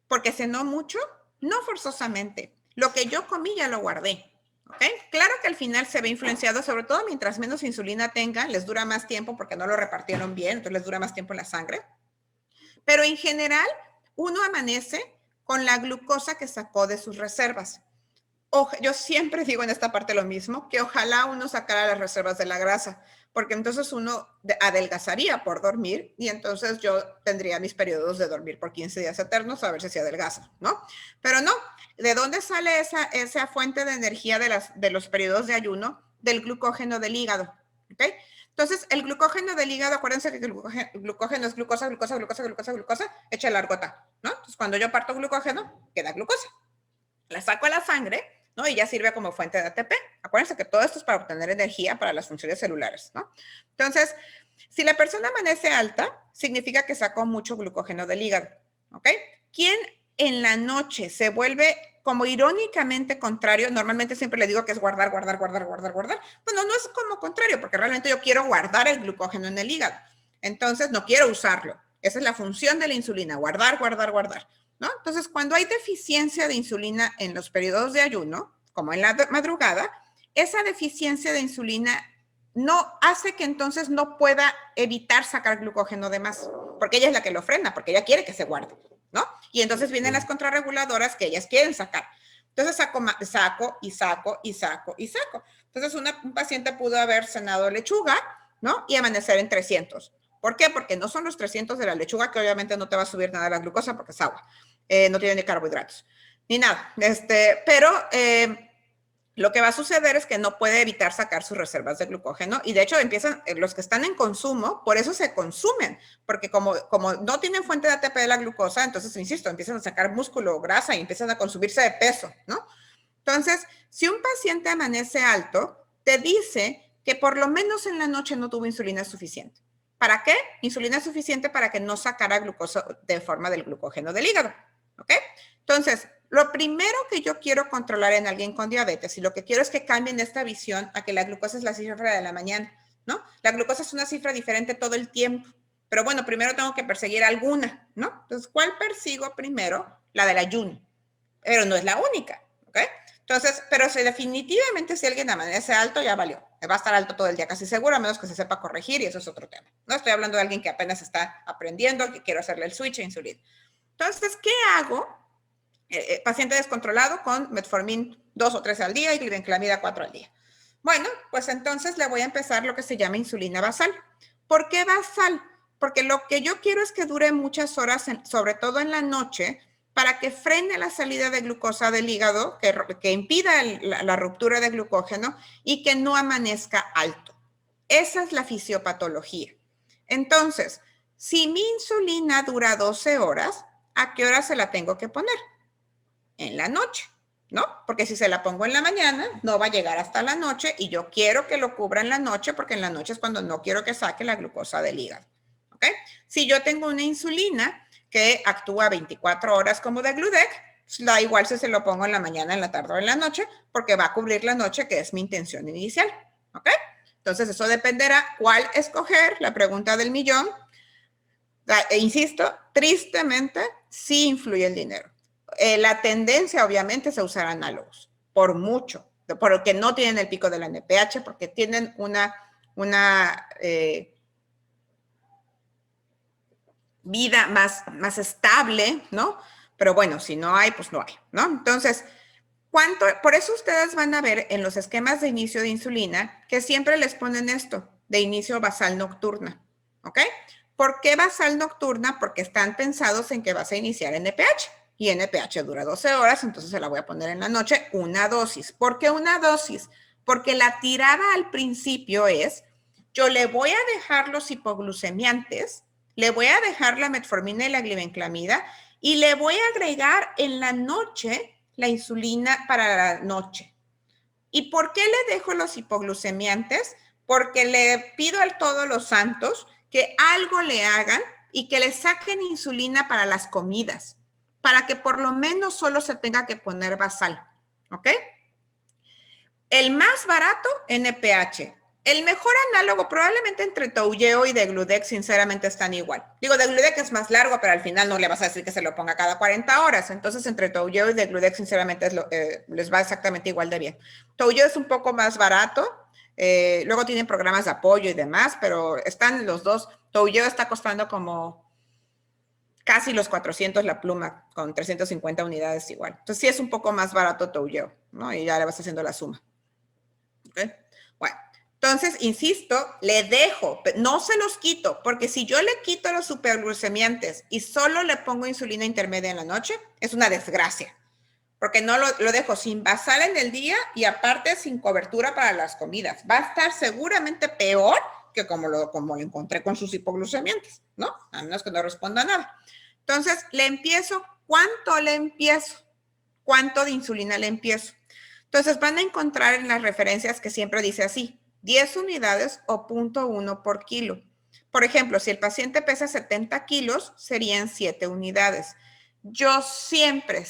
[SPEAKER 2] ¿Porque cenó mucho? No forzosamente. Lo que yo comí ya lo guardé. ¿Ok? Claro que al final se ve influenciado, sobre todo mientras menos insulina tengan, les dura más tiempo porque no lo repartieron bien, entonces les dura más tiempo en la sangre. Pero en general, uno amanece con la glucosa que sacó de sus reservas. Yo siempre digo en esta parte lo mismo, que ojalá uno sacara las reservas de la grasa, porque entonces uno adelgazaría por dormir y entonces yo tendría mis periodos de dormir por 15 días eternos a ver si se adelgaza, ¿no? Pero no, ¿de dónde sale esa fuente de energía de los periodos de ayuno? Del glucógeno del hígado, ¿ok? Entonces, el glucógeno del hígado, acuérdense que el glucógeno es glucosa, glucosa, glucosa, glucosa, glucosa, echa la argota, ¿no? Entonces, cuando yo parto glucógeno, queda glucosa. La saco a la sangre, ¿no? Y ya sirve como fuente de ATP. Acuérdense que todo esto es para obtener energía para las funciones celulares, ¿no? Entonces, si la persona amanece alta, significa que sacó mucho glucógeno del hígado, ¿ok? ¿Quién en la noche se vuelve como irónicamente contrario? Normalmente siempre le digo que es guardar, guardar, guardar, guardar, guardar. Bueno, no es como contrario, porque realmente yo quiero guardar el glucógeno en el hígado. Entonces, no quiero usarlo. Esa es la función de la insulina, guardar, guardar, guardar, ¿no? Entonces, cuando hay deficiencia de insulina en los periodos de ayuno, como en la madrugada, esa deficiencia de insulina no hace que entonces no pueda evitar sacar glucógeno de más, porque ella es la que lo frena, porque ella quiere que se guarde, ¿no? Y entonces vienen las contrarreguladoras que ellas quieren sacar. Entonces saco y saco y saco y saco. Entonces un paciente pudo haber cenado lechuga, ¿no? Y amanecer en 300. ¿Por qué? Porque no son los 300 de la lechuga, que obviamente no te va a subir nada la glucosa porque es agua. No tiene ni carbohidratos, ni nada. Pero lo que va a suceder es que no puede evitar sacar sus reservas de glucógeno y de hecho empiezan, los que están en consumo, por eso se consumen, porque como no tienen fuente de ATP de la glucosa, entonces, insisto, empiezan a sacar músculo o grasa y empiezan a consumirse de peso, ¿no? Entonces, si un paciente amanece alto, te dice que por lo menos en la noche no tuvo insulina suficiente. ¿Para qué? Insulina suficiente para que no sacara glucosa de forma del glucógeno del hígado, ¿ok? Entonces, lo primero que yo quiero controlar en alguien con diabetes, y lo que quiero es que cambien esta visión a que la glucosa es la cifra de la mañana, ¿no? La glucosa es una cifra diferente todo el tiempo, pero bueno, primero tengo que perseguir alguna, ¿no? Entonces, ¿cuál persigo primero? La del ayuno, pero no es la única, ¿ok? Entonces, pero si definitivamente si alguien amanece alto, ya valió. Va a estar alto todo el día, casi seguro, a menos que se sepa corregir, y eso es otro tema. No estoy hablando de alguien que apenas está aprendiendo, que quiero hacerle el switch a insulina. Entonces, ¿qué hago? Paciente descontrolado con metformin 2 o 3 al día y glibenclamida 4 al día. Bueno, pues entonces le voy a empezar lo que se llama insulina basal. ¿Por qué basal? Porque lo que yo quiero es que dure muchas horas, sobre todo en la noche, para que frene la salida de glucosa del hígado, que impida la ruptura de glucógeno y que no amanezca alto. Esa es la fisiopatología. Entonces, si mi insulina dura 12 horas, ¿a qué hora se la tengo que poner? En la noche, ¿no? Porque si se la pongo en la mañana, no va a llegar hasta la noche y yo quiero que lo cubra en la noche porque en la noche es cuando no quiero que saque la glucosa del hígado, ¿ok? Si yo tengo una insulina que actúa 24 horas como de Gludec, da igual si se lo pongo en la mañana, en la tarde o en la noche, porque va a cubrir la noche, que es mi intención inicial, ¿ok? Entonces, eso dependerá cuál escoger, la pregunta del millón. Insisto, tristemente, sí influye el dinero. La tendencia, obviamente, es a usar análogos, por mucho, porque no tienen el pico de la NPH, porque tienen una vida más estable, ¿no? Pero bueno, si no hay, pues no hay, ¿no? Entonces, por eso ustedes van a ver en los esquemas de inicio de insulina que siempre les ponen esto, de inicio basal nocturna, ¿ok? ¿Por qué basal nocturna? Porque están pensados en que vas a iniciar NPH y NPH dura 12 horas, entonces se la voy a poner en la noche, una dosis. ¿Por qué una dosis? Porque la tirada al principio es, yo le voy a dejar los hipoglucemiantes, le voy a dejar la metformina y la glibenclamida y le voy a agregar en la noche la insulina para la noche. ¿Y por qué le dejo los hipoglucemiantes? Porque le pido a todos los santos que algo le hagan y que le saquen insulina para las comidas, para que por lo menos solo se tenga que poner basal, ¿ok? El más barato, NPH. El mejor análogo, probablemente entre Toujeo y Degludec, sinceramente están igual. Digo, Degludec es más largo, pero al final no le vas a decir que se lo ponga cada 40 horas. Entonces, entre Toujeo y Degludec, sinceramente, les va exactamente igual de bien. Toujeo es un poco más barato. Luego tienen programas de apoyo y demás, pero están los dos. Toujeo está costando como casi los 400 la pluma, con 350 unidades igual. Entonces, sí es un poco más barato Toujeo, ¿no? Y ya le vas haciendo la suma. ¿Ok? Bueno. Entonces, insisto, le dejo, no se los quito, porque si yo le quito los superglucemiantes y solo le pongo insulina intermedia en la noche, es una desgracia, porque no lo dejo sin basal en el día y aparte sin cobertura para las comidas. Va a estar seguramente peor que como lo encontré con sus hipoglucemiantes, ¿no? A menos que no responda nada. Entonces, le empiezo. ¿Cuánto le empiezo? ¿Cuánto de insulina le empiezo? Entonces, van a encontrar en las referencias que siempre dice así, 10 unidades o 0.1 por kilo. Por ejemplo, si el paciente pesa 70 kilos, serían 7 unidades. Yo siempre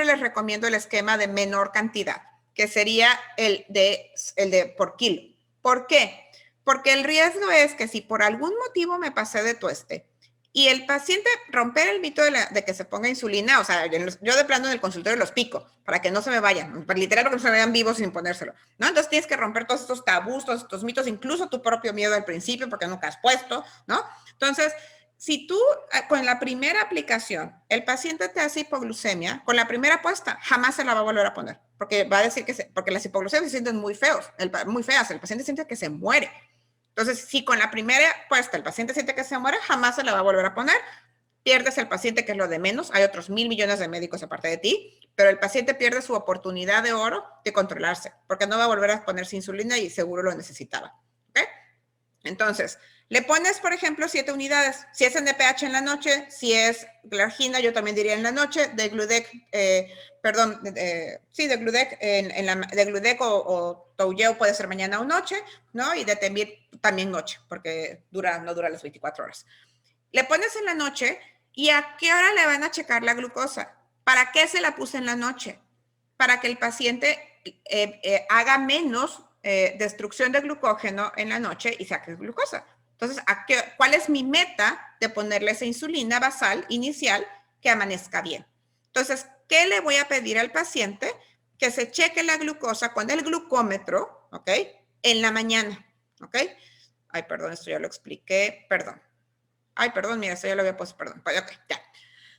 [SPEAKER 2] les recomiendo el esquema de menor cantidad, que sería el de por kilo. ¿Por qué? Porque el riesgo es que si por algún motivo me pasé de tueste y el paciente romper el mito de que se ponga insulina, o sea, yo de plano en el consultorio los pico para que no se me vayan, literal porque no se me vayan vivos sin ponérselo, ¿no? Entonces tienes que romper todos estos tabús, todos estos mitos, incluso tu propio miedo al principio porque nunca has puesto, ¿no? Entonces, si tú con la primera aplicación el paciente te hace hipoglucemia, con la primera puesta jamás se la va a volver a poner, porque va a decir porque las hipoglucemias se sienten muy feas, el paciente siente que se muere. Entonces, si con la primera puesta el paciente siente que se muere, jamás se la va a volver a poner. Pierdes al paciente, que es lo de menos. Hay otros 1,000 millones de médicos aparte de ti, pero el paciente pierde su oportunidad de oro de controlarse, porque no va a volver a ponerse insulina y seguro lo necesitaba. ¿Ok? Entonces, le pones, por ejemplo, 7 unidades. Si es NPH en la noche, si es glargina, yo también diría en la noche, Degludec, Degludec, Degludec o Toujeo puede ser mañana o noche, ¿no? Y de Temir también noche, porque no dura las 24 horas. Le pones en la noche y ¿a qué hora le van a checar la glucosa? ¿Para qué se la puse en la noche? Para que el paciente haga menos destrucción de glucógeno en la noche y saque glucosa. Entonces, ¿cuál es mi meta de ponerle esa insulina basal inicial que amanezca bien? Entonces, ¿qué le voy a pedir al paciente? Que se cheque la glucosa con el glucómetro, ¿ok? En la mañana, ¿ok? Ay, perdón, esto ya lo expliqué, perdón. Ay, perdón, mira, esto ya lo había puesto, perdón. Ok, ya.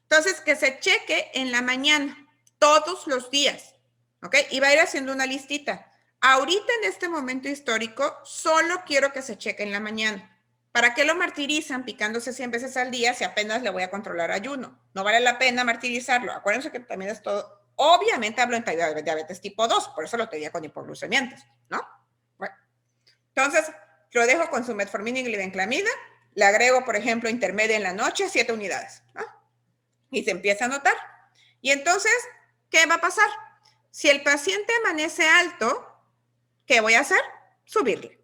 [SPEAKER 2] Entonces, que se cheque en la mañana, todos los días, ¿ok? Y va a ir haciendo una listita. Ahorita en este momento histórico, solo quiero que se cheque en la mañana. ¿Para qué lo martirizan picándose 100 veces al día si apenas le voy a controlar ayuno? No vale la pena martirizarlo. Acuérdense que también es todo. Obviamente hablo en diabetes tipo 2, por eso lo tenía con hipoglucemiantes, ¿no? Bueno, entonces lo dejo con su metformina y glibenclamida. Le agrego, por ejemplo, intermedia en la noche, 7 unidades, ¿no? Y se empieza a notar. Y entonces, ¿qué va a pasar? Si el paciente amanece alto, ¿qué voy a hacer? Subirle.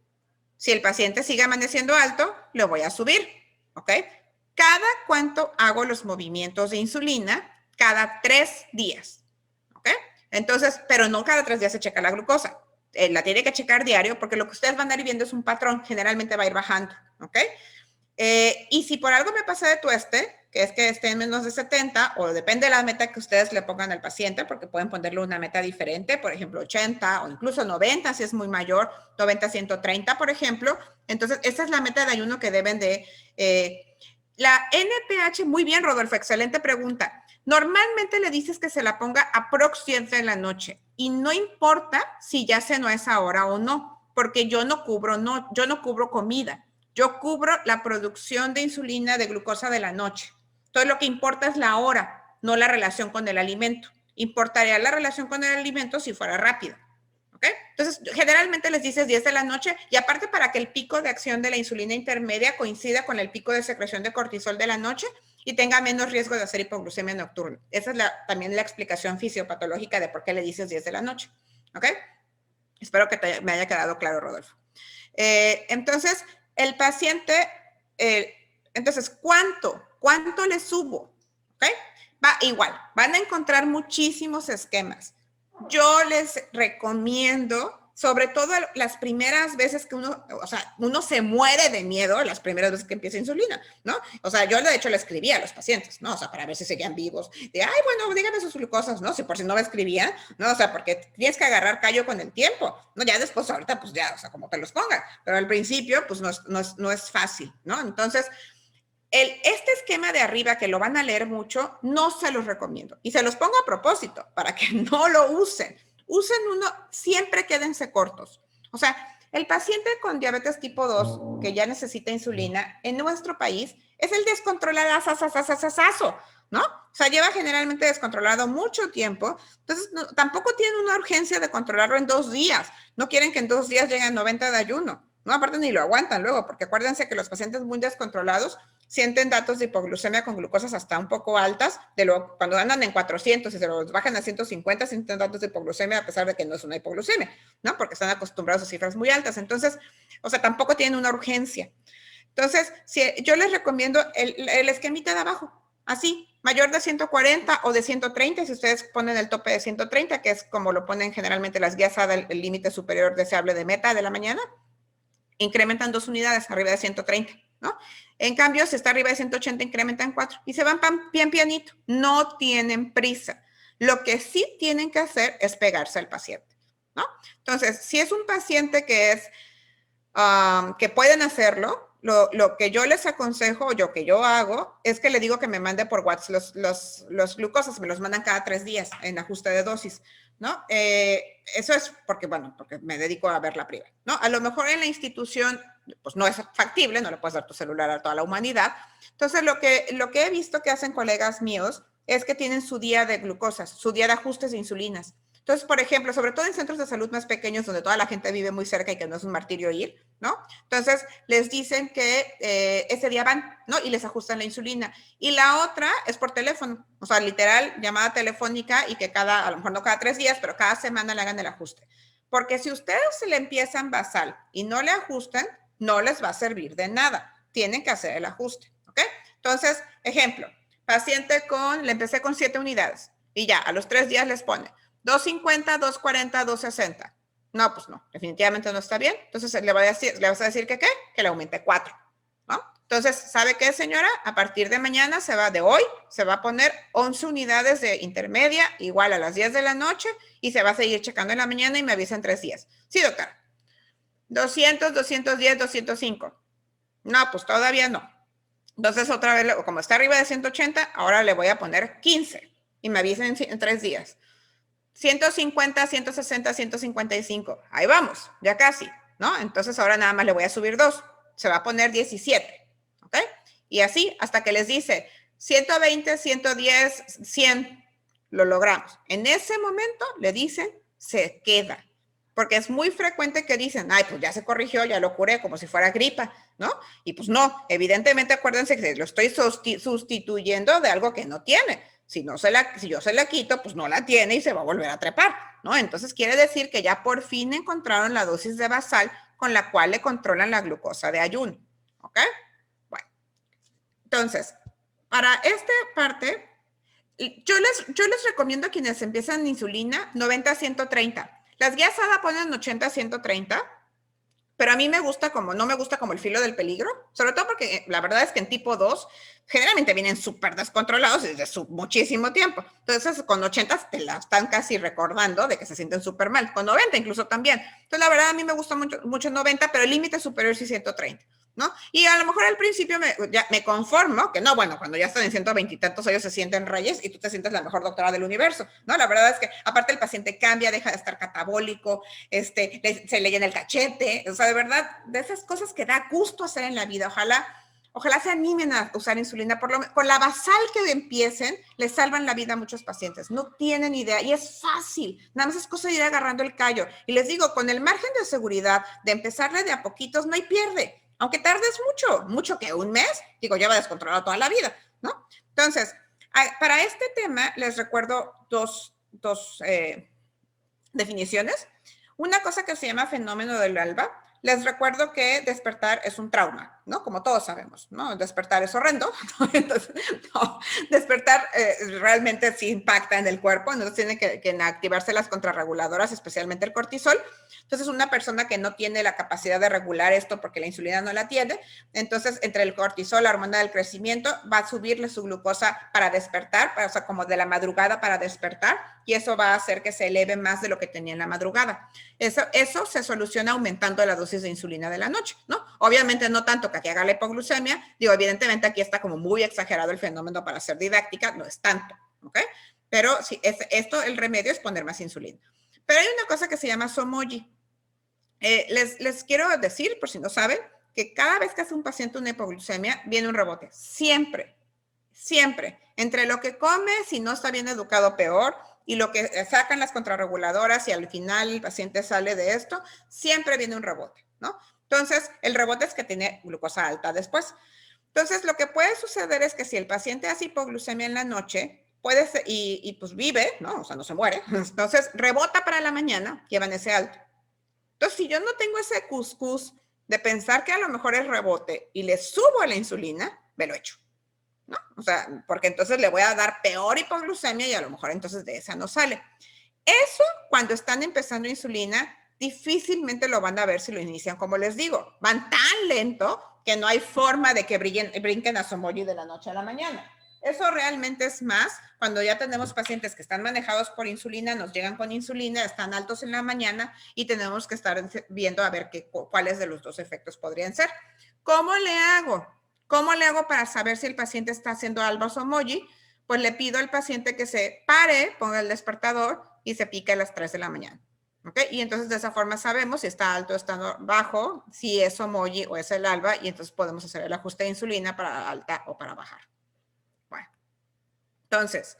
[SPEAKER 2] Si el paciente sigue amaneciendo alto, lo voy a subir, ¿ok? ¿Cada cuánto hago los movimientos de insulina? Cada 3 días, ¿ok? Entonces, pero no cada 3 días se checa la glucosa. La tiene que checar diario porque lo que ustedes van a ir viendo es un patrón, generalmente va a ir bajando, ¿ok? Y si por algo me pasa de tueste, que es que esté en menos de 70, o depende de la meta que ustedes le pongan al paciente, porque pueden ponerle una meta diferente, por ejemplo, 80 o incluso 90, si es muy mayor, 90, 130, por ejemplo. Entonces, esa es la meta de ayuno que deben de... la NPH, muy bien, Rodolfo, excelente pregunta. Normalmente le dices que se la ponga aproximadamente en la noche y no importa si ya cenó a esa hora o no, porque yo no cubro comida. Yo cubro la producción de insulina, de glucosa de la noche. Entonces, lo que importa es la hora, no la relación con el alimento. Importaría la relación con el alimento si fuera rápida. ¿Ok? Entonces, generalmente les dices 10 de la noche y aparte para que el pico de acción de la insulina intermedia coincida con el pico de secreción de cortisol de la noche y tenga menos riesgo de hacer hipoglucemia nocturna. Esa es también la explicación fisiopatológica de por qué le dices 10 de la noche. ¿Ok? Espero que me haya quedado claro, Rodolfo. Entonces, el paciente, entonces, ¿cuánto le subo? ¿Ok? Va igual, van a encontrar muchísimos esquemas. Yo les recomiendo, sobre todo las primeras veces que uno se muere de miedo, las primeras veces que empieza insulina, ¿no? O sea, yo de hecho le escribía a los pacientes, ¿no? O sea, para ver si seguían vivos. De, ay, bueno, díganme sus glucosas, ¿no? Si por si no me escribían, ¿no? O sea, porque tienes que agarrar callo con el tiempo, ¿no? Ya después, ahorita, pues ya, o sea, como te los pongan. Pero al principio, pues no es fácil, ¿no? Entonces, este esquema de arriba que lo van a leer mucho, no se los recomiendo. Y se los pongo a propósito para que no lo usen. Usen uno, siempre quédense cortos. O sea, el paciente con diabetes tipo 2 que ya necesita insulina en nuestro país es el descontrolado, ¿no? O sea, lleva generalmente descontrolado mucho tiempo. Entonces, tampoco tienen una urgencia de controlarlo en 2 días. No quieren que en 2 días lleguen 90 de ayuno. No, aparte ni lo aguantan luego, porque acuérdense que los pacientes muy descontrolados sienten datos de hipoglucemia con glucosas hasta un poco altas, cuando andan en 400 y se los bajan a 150, sienten datos de hipoglucemia a pesar de que no es una hipoglucemia, ¿no? Porque están acostumbrados a cifras muy altas. Entonces, o sea, tampoco tienen una urgencia. Entonces, yo les recomiendo el esquemita de abajo, así, mayor de 140 o de 130, si ustedes ponen el tope de 130, que es como lo ponen generalmente las guías ADA, el límite superior deseable de meta de la mañana, incrementan 2 unidades arriba de 130, ¿no? En cambio, si está arriba de 180, incrementan 4 y se van bien pianito. No tienen prisa. Lo que sí tienen que hacer es pegarse al paciente, ¿no? Entonces, si es un paciente que que pueden hacerlo, lo que yo les aconsejo o que yo hago es que le digo que me mande por WhatsApp los glucosas, me los mandan cada 3 días en ajuste de dosis, ¿no? Eso es porque me dedico a ver la privada, ¿no? A lo mejor en la institución, pues no es factible, no le puedes dar tu celular a toda la humanidad. Entonces, lo que he visto que hacen colegas míos es que tienen su día de glucosas, su día de ajustes de insulinas. Entonces, por ejemplo, sobre todo en centros de salud más pequeños donde toda la gente vive muy cerca y que no es un martirio ir, ¿no? Entonces, les dicen que ese día van, ¿no? Y les ajustan la insulina. Y la otra es por teléfono, o sea, literal, llamada telefónica y que a lo mejor no cada 3 días, pero cada semana le hagan el ajuste. Porque si ustedes se le empiezan basal y no le ajustan, no les va a servir de nada. Tienen que hacer el ajuste, ¿ok? Entonces, ejemplo, paciente le empecé con 7 unidades y ya, a los 3 días les pone 250, 240, 260. No, pues no, definitivamente no está bien. Entonces le vas a decir que ¿qué? Que le aumente 4, ¿no? Entonces, ¿sabe qué, señora? A partir de mañana se va a poner 11 unidades de intermedia, igual a las 10 de la noche, y se va a seguir checando en la mañana y me avisa en 3 días. Sí, doctora. 200, 210, 205. No, pues todavía no. Entonces, otra vez, como está arriba de 180, ahora le voy a poner 15 y me avisen en 3 días. 150, 160, 155. Ahí vamos, ya casi, ¿no? Entonces ahora nada más le voy a subir 2. Se va a poner 17, ¿ok? Y así hasta que les dice 120, 110, 100. Lo logramos. En ese momento le dicen, se queda. Porque es muy frecuente que dicen, ay, pues ya se corrigió, ya lo curé, como si fuera gripa, ¿no? Y pues no, evidentemente acuérdense que lo estoy sustituyendo de algo que no tiene. Si yo se la quito, pues no la tiene y se va a volver a trepar, ¿no? Entonces quiere decir que ya por fin encontraron la dosis de basal con la cual le controlan la glucosa de ayuno, ¿ok? Bueno, entonces, para esta parte, yo les recomiendo a quienes empiezan insulina 90-130. Las guías ADA ponen 80-130, pero a mí no me gusta como el filo del peligro, sobre todo porque la verdad es que en tipo 2 generalmente vienen súper descontrolados desde muchísimo tiempo. Entonces, con 80 te la están casi recordando de que se sienten súper mal. Con 90 incluso también. Entonces, la verdad a mí me gusta mucho 90, pero el límite superior sí 130. ¿no? Y a lo mejor al principio ya me conformo, que no, bueno, cuando ya están en 120 y tantos ellos se sienten reyes y tú te sientes la mejor doctora del universo, ¿no? La verdad es que aparte el paciente cambia, deja de estar catabólico, se le llena el cachete, o sea, de verdad, de esas cosas que da gusto hacer en la vida, ojalá se animen a usar insulina, con la basal que empiecen, les salvan la vida a muchos pacientes, no tienen idea, y es fácil, nada más es cosa de ir agarrando el callo, y les digo, con el margen de seguridad de empezarle de a poquitos, no hay pierde, aunque tardes mucho que un mes, digo, ya va descontrolado toda la vida, ¿no? Entonces, para este tema, les recuerdo dos definiciones, una cosa que se llama fenómeno del alba. Les recuerdo que despertar es un trauma, ¿no? Como todos sabemos, ¿no? Despertar es horrendo, ¿no? Entonces, no, despertar realmente sí impacta en el cuerpo, entonces tienen que activarse las contrarreguladoras, especialmente el cortisol. Entonces, una persona que no tiene la capacidad de regular esto porque la insulina no la tiene, entonces, entre el cortisol, la hormona del crecimiento, va a subirle su glucosa para despertar, o sea, como de la madrugada para despertar, y eso va a hacer que se eleve más de lo que tenía en la madrugada. Eso se soluciona aumentando la dosis de insulina de la noche, ¿no? Obviamente no tanto que haga la hipoglucemia, digo, evidentemente aquí está como muy exagerado el fenómeno para ser didáctica, no es tanto, ¿ok? Pero sí, el remedio es poner más insulina. Pero hay una cosa que se llama Somogy. Les quiero decir, por si no saben, que cada vez que hace un paciente una hipoglucemia, viene un rebote, siempre, siempre. Entre lo que come, si no está bien educado, peor, y lo que sacan las contrarreguladoras y al final el paciente sale de esto, siempre viene un rebote, ¿no? Entonces, el rebote es que tiene glucosa alta después. Entonces, lo que puede suceder es que si el paciente hace hipoglucemia en la noche, puede ser, y pues vive, ¿no? O sea, no se muere. Entonces, rebota para la mañana, llevan ese alto. Entonces, si yo no tengo ese cuscús de pensar que a lo mejor es rebote y le subo a la insulina, me lo echo, ¿no? O sea, porque entonces le voy a dar peor hipoglucemia y a lo mejor entonces de esa no sale. Eso, cuando están empezando insulina, difícilmente lo van a ver si lo inician, como les digo. Van tan lento que no hay forma de que brinquen a Somogy de la noche a la mañana. Eso realmente es más cuando ya tenemos pacientes que están manejados por insulina, nos llegan con insulina, están altos en la mañana y tenemos que estar viendo a ver cuáles de los dos efectos podrían ser. ¿Cómo le hago? ¿Cómo le hago para saber si el paciente está haciendo alba o Somogy? Pues le pido al paciente que se pare, ponga el despertador y se pique a las 3 de la mañana. ¿Ok? Y entonces de esa forma sabemos si está alto o está bajo, si es Somogy o es el alba, y entonces podemos hacer el ajuste de insulina para alta o para bajar. Bueno, entonces,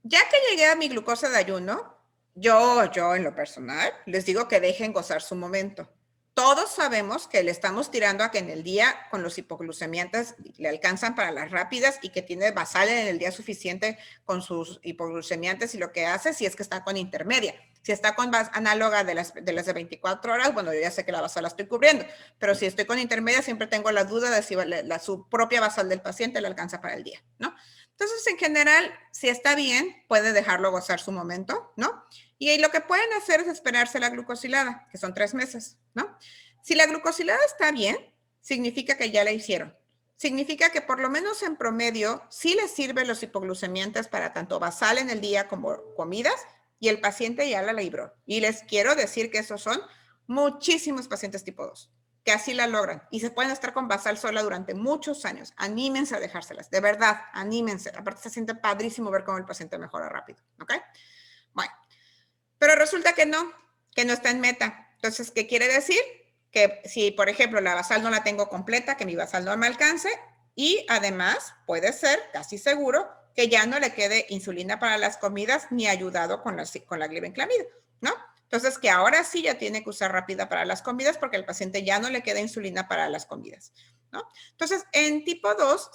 [SPEAKER 2] ya que llegué a mi glucosa de ayuno, yo en lo personal, les digo que dejen gozar su momento. Todos sabemos que le estamos tirando a que en el día con los hipoglucemiantes le alcanzan para las rápidas y que tiene basal en el día suficiente con sus hipoglucemiantes y lo que hace si es que está con intermedia. Si está con análoga de las de 24 horas, bueno, yo ya sé que la basal la estoy cubriendo, pero si estoy con intermedia siempre tengo la duda de si su propia basal del paciente le alcanza para el día, ¿no? Entonces, en general, si está bien, puede dejarlo gozar su momento, ¿no? Y lo que pueden hacer es esperarse la glucosilada, que son 3 meses, ¿no? Si la glucosilada está bien, significa que ya la hicieron. Significa que por lo menos en promedio sí les sirven los hipoglucemiantes para tanto basal en el día como comidas y el paciente ya la libró. Y les quiero decir que esos son muchísimos pacientes tipo 2 que así la logran y se pueden estar con basal sola durante muchos años. Anímense a dejárselas, de verdad, anímense. Aparte se siente padrísimo ver cómo el paciente mejora rápido, ¿ok? Bueno, pero resulta que no está en meta. Entonces, ¿qué quiere decir? Que si, por ejemplo, la basal no la tengo completa, que mi basal no me alcance, y además puede ser casi seguro que ya no le quede insulina para las comidas ni ayudado con la glibenclamida, ¿no? Entonces, que ahora sí ya tiene que usar rápida para las comidas porque al paciente ya no le queda insulina para las comidas, ¿no? Entonces, en tipo 2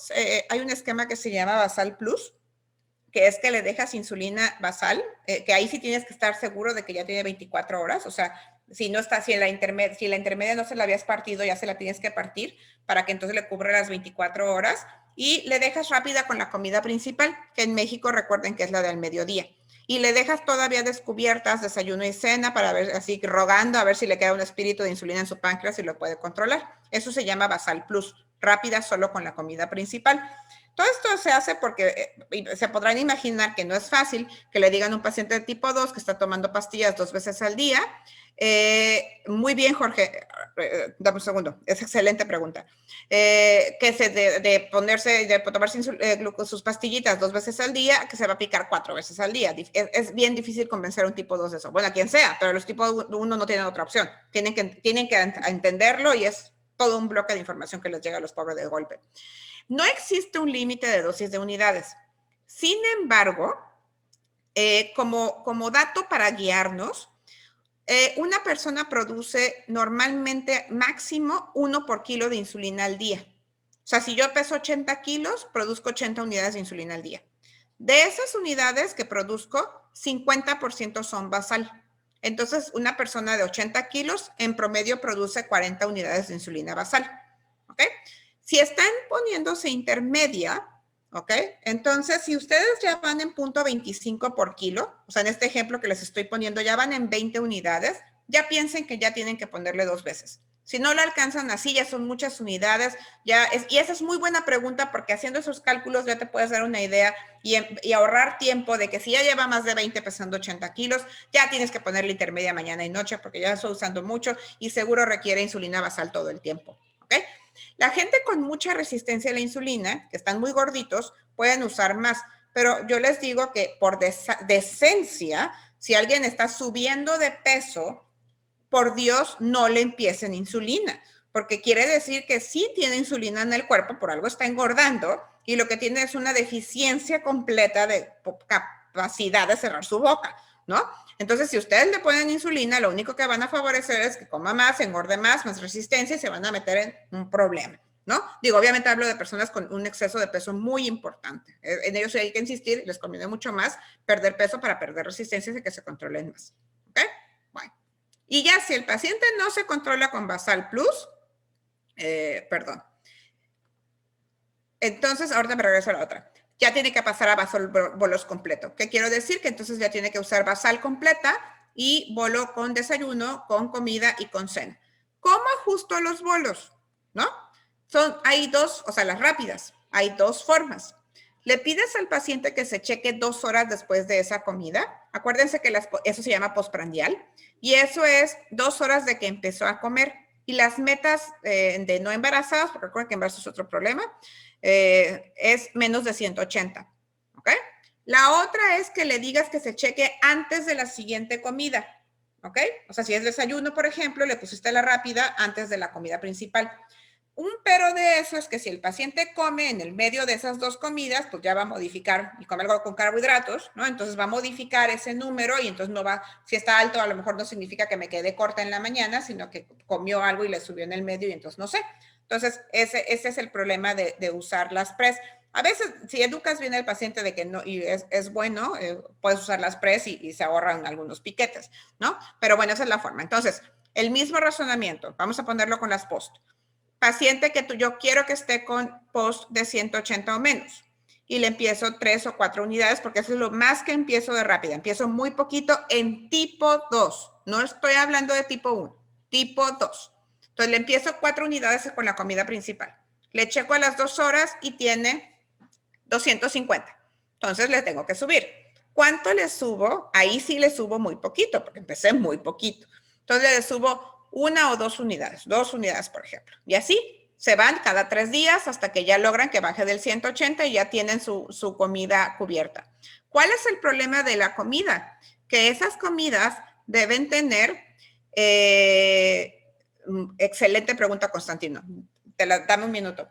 [SPEAKER 2] hay un esquema que se llama Basal Plus, que es que le dejas insulina basal, que ahí sí tienes que estar seguro de que ya tiene 24 horas, o sea, si la intermedia no se la habías partido, ya se la tienes que partir para que entonces le cubra las 24 horas y le dejas rápida con la comida principal, que en México recuerden que es la del mediodía. Y le dejas todavía descubiertas desayuno y cena para ver, así rogando a ver si le queda un espíritu de insulina en su páncreas y lo puede controlar. Eso se llama Basal Plus, rápida solo con la comida principal. Todo esto se hace porque se podrán imaginar que no es fácil que le digan a un paciente de tipo 2 que está tomando pastillas 2 veces al día, Muy bien, Jorge. Dame un segundo. Es excelente pregunta. De tomarse sus pastillitas 2 veces al día, que se va a picar 4 veces al día. Es bien difícil convencer a un tipo 2 de eso. Bueno, a quien sea, pero los tipos 1 no tienen otra opción. Tienen que entenderlo y es todo un bloque de información que les llega a los pobres de golpe. No existe un límite de dosis de unidades. Sin embargo, como dato para guiarnos, una persona produce normalmente máximo 1 por kilo de insulina al día. O sea, si yo peso 80 kilos, produzco 80 unidades de insulina al día. De esas unidades que produzco, 50% son basal. Entonces, una persona de 80 kilos en promedio produce 40 unidades de insulina basal. ¿Ok? Si están poniéndose intermedia, ¿ok? Entonces, si ustedes ya van en 0.25 por kilo, o sea, en este ejemplo que les estoy poniendo, ya van en 20 unidades, ya piensen que ya tienen que ponerle 2 veces. Si no lo alcanzan así, ya son muchas unidades. Y esa es muy buena pregunta porque haciendo esos cálculos ya te puedes dar una idea y ahorrar tiempo de que si ya lleva más de 20 pesando 80 kilos, ya tienes que ponerle intermedia mañana y noche porque ya estoy usando mucho y seguro requiere insulina basal todo el tiempo. ¿Ok? La gente con mucha resistencia a la insulina, que están muy gorditos, pueden usar más, pero yo les digo que por decencia, si alguien está subiendo de peso, por Dios, no le empiecen insulina, porque quiere decir que sí tiene insulina en el cuerpo, por algo está engordando, y lo que tiene es una deficiencia completa de capacidad de cerrar su boca, ¿no? Entonces, si ustedes le ponen insulina, lo único que van a favorecer es que coma más, engorde más resistencia y se van a meter en un problema, ¿no? Digo, obviamente hablo de personas con un exceso de peso muy importante. En ellos hay que insistir, les conviene mucho más perder peso para perder resistencia y que se controlen más, ¿ok? Bueno. Y ya si el paciente no se controla con Basal Plus, entonces ahorita me regreso a la otra. Ya tiene que pasar a Basal bolos completo. ¿Qué quiero decir? Que entonces ya tiene que usar Basal completa y bolo con desayuno, con comida y con cena. ¿Cómo ajusto los bolos? ¿No? Hay dos, o sea, las rápidas. Hay 2 formas. Le pides al paciente que se cheque 2 horas después de esa comida. Acuérdense que eso se llama postprandial. Y eso es 2 horas de que empezó a comer. Y las metas de no embarazadas, porque recuerden que embarazo es otro problema, es menos de 180. ¿Ok? La otra es que le digas que se cheque antes de la siguiente comida. ¿Ok? O sea, si es desayuno, por ejemplo, le pusiste la rápida antes de la comida principal. Un pero de eso es que si el paciente come en el medio de esas 2 comidas, pues ya va a modificar y come algo con carbohidratos, ¿no? Entonces va a modificar ese número y entonces no va, si está alto, a lo mejor no significa que me quede corta en la mañana, sino que comió algo y le subió en el medio y entonces no sé. Entonces, ese es el problema de usar las PRES. A veces, si educas bien al paciente de que no, y es bueno, puedes usar las PRES y se ahorran algunos piquetes, ¿no? Pero bueno, esa es la forma. Entonces, el mismo razonamiento, vamos a ponerlo con las post. Paciente que yo quiero que esté con post de 180 o menos. Y le empiezo 3 o 4 unidades porque eso es lo más que empiezo de rápida. Empiezo muy poquito en tipo 2. No estoy hablando de tipo 1, tipo 2. Entonces le empiezo 4 unidades con la comida principal. Le checo a las 2 horas y tiene 250. Entonces le tengo que subir. ¿Cuánto le subo? Ahí sí le subo muy poquito porque empecé muy poquito. Entonces le subo 1 o 2 unidades, 2 unidades, por ejemplo. Y así se van cada 3 días hasta que ya logran que baje del 180 y ya tienen su comida cubierta. ¿Cuál es el problema de la comida? Que esas comidas deben tener, excelente pregunta, Constantino. Dame un minuto.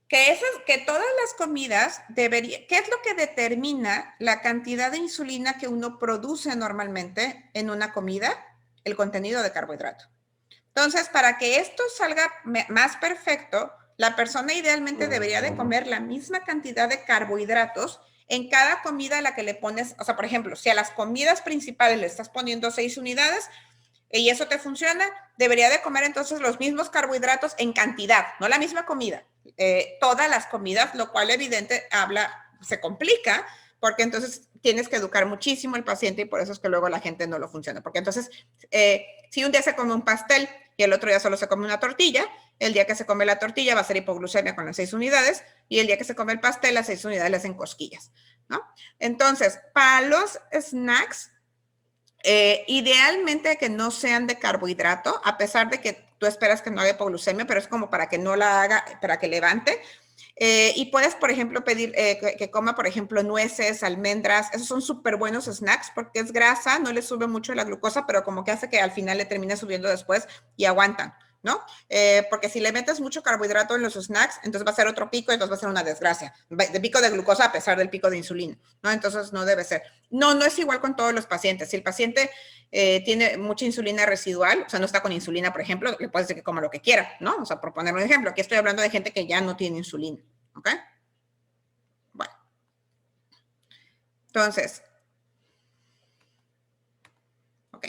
[SPEAKER 2] Que todas las comidas ¿qué es lo que determina la cantidad de insulina que uno produce normalmente en una comida? El contenido de carbohidrato. Entonces, para que esto salga más perfecto, la persona idealmente debería de comer la misma cantidad de carbohidratos en cada comida a la que le pones, o sea, por ejemplo, si a las comidas principales le estás poniendo 6 unidades y eso te funciona, debería de comer entonces los mismos carbohidratos en cantidad, no la misma comida, todas las comidas, lo cual evidente se complica, porque entonces tienes que educar muchísimo al paciente y por eso es que luego la gente no lo funciona. Porque entonces, si un día se come un pastel y el otro día solo se come una tortilla, el día que se come la tortilla va a ser hipoglucemia con las 6 unidades y el día que se come el pastel, las 6 unidades le hacen cosquillas, ¿no? Entonces, para los snacks, Idealmente que no sean de carbohidrato, a pesar de que tú esperas que no haga hipoglucemia, pero es como para que no la haga, para que levante. Y puedes, por ejemplo, pedir que coma, por ejemplo, nueces, almendras. Esos son súper buenos snacks porque es grasa, no le sube mucho la glucosa, pero como que hace que al final le termine subiendo después y aguantan, ¿no? Porque si le metes mucho carbohidrato en los snacks, entonces va a ser otro pico y entonces va a ser una desgracia. De pico de glucosa a pesar del pico de insulina, ¿no? Entonces no debe ser. No, no es igual con todos los pacientes. Si el paciente tiene mucha insulina residual, o sea, no está con insulina, por ejemplo, le puedes decir que coma lo que quiera, ¿no? O sea, por poner un ejemplo, aquí estoy hablando de gente que ya no tiene insulina, ¿ok? Bueno. Entonces, ok.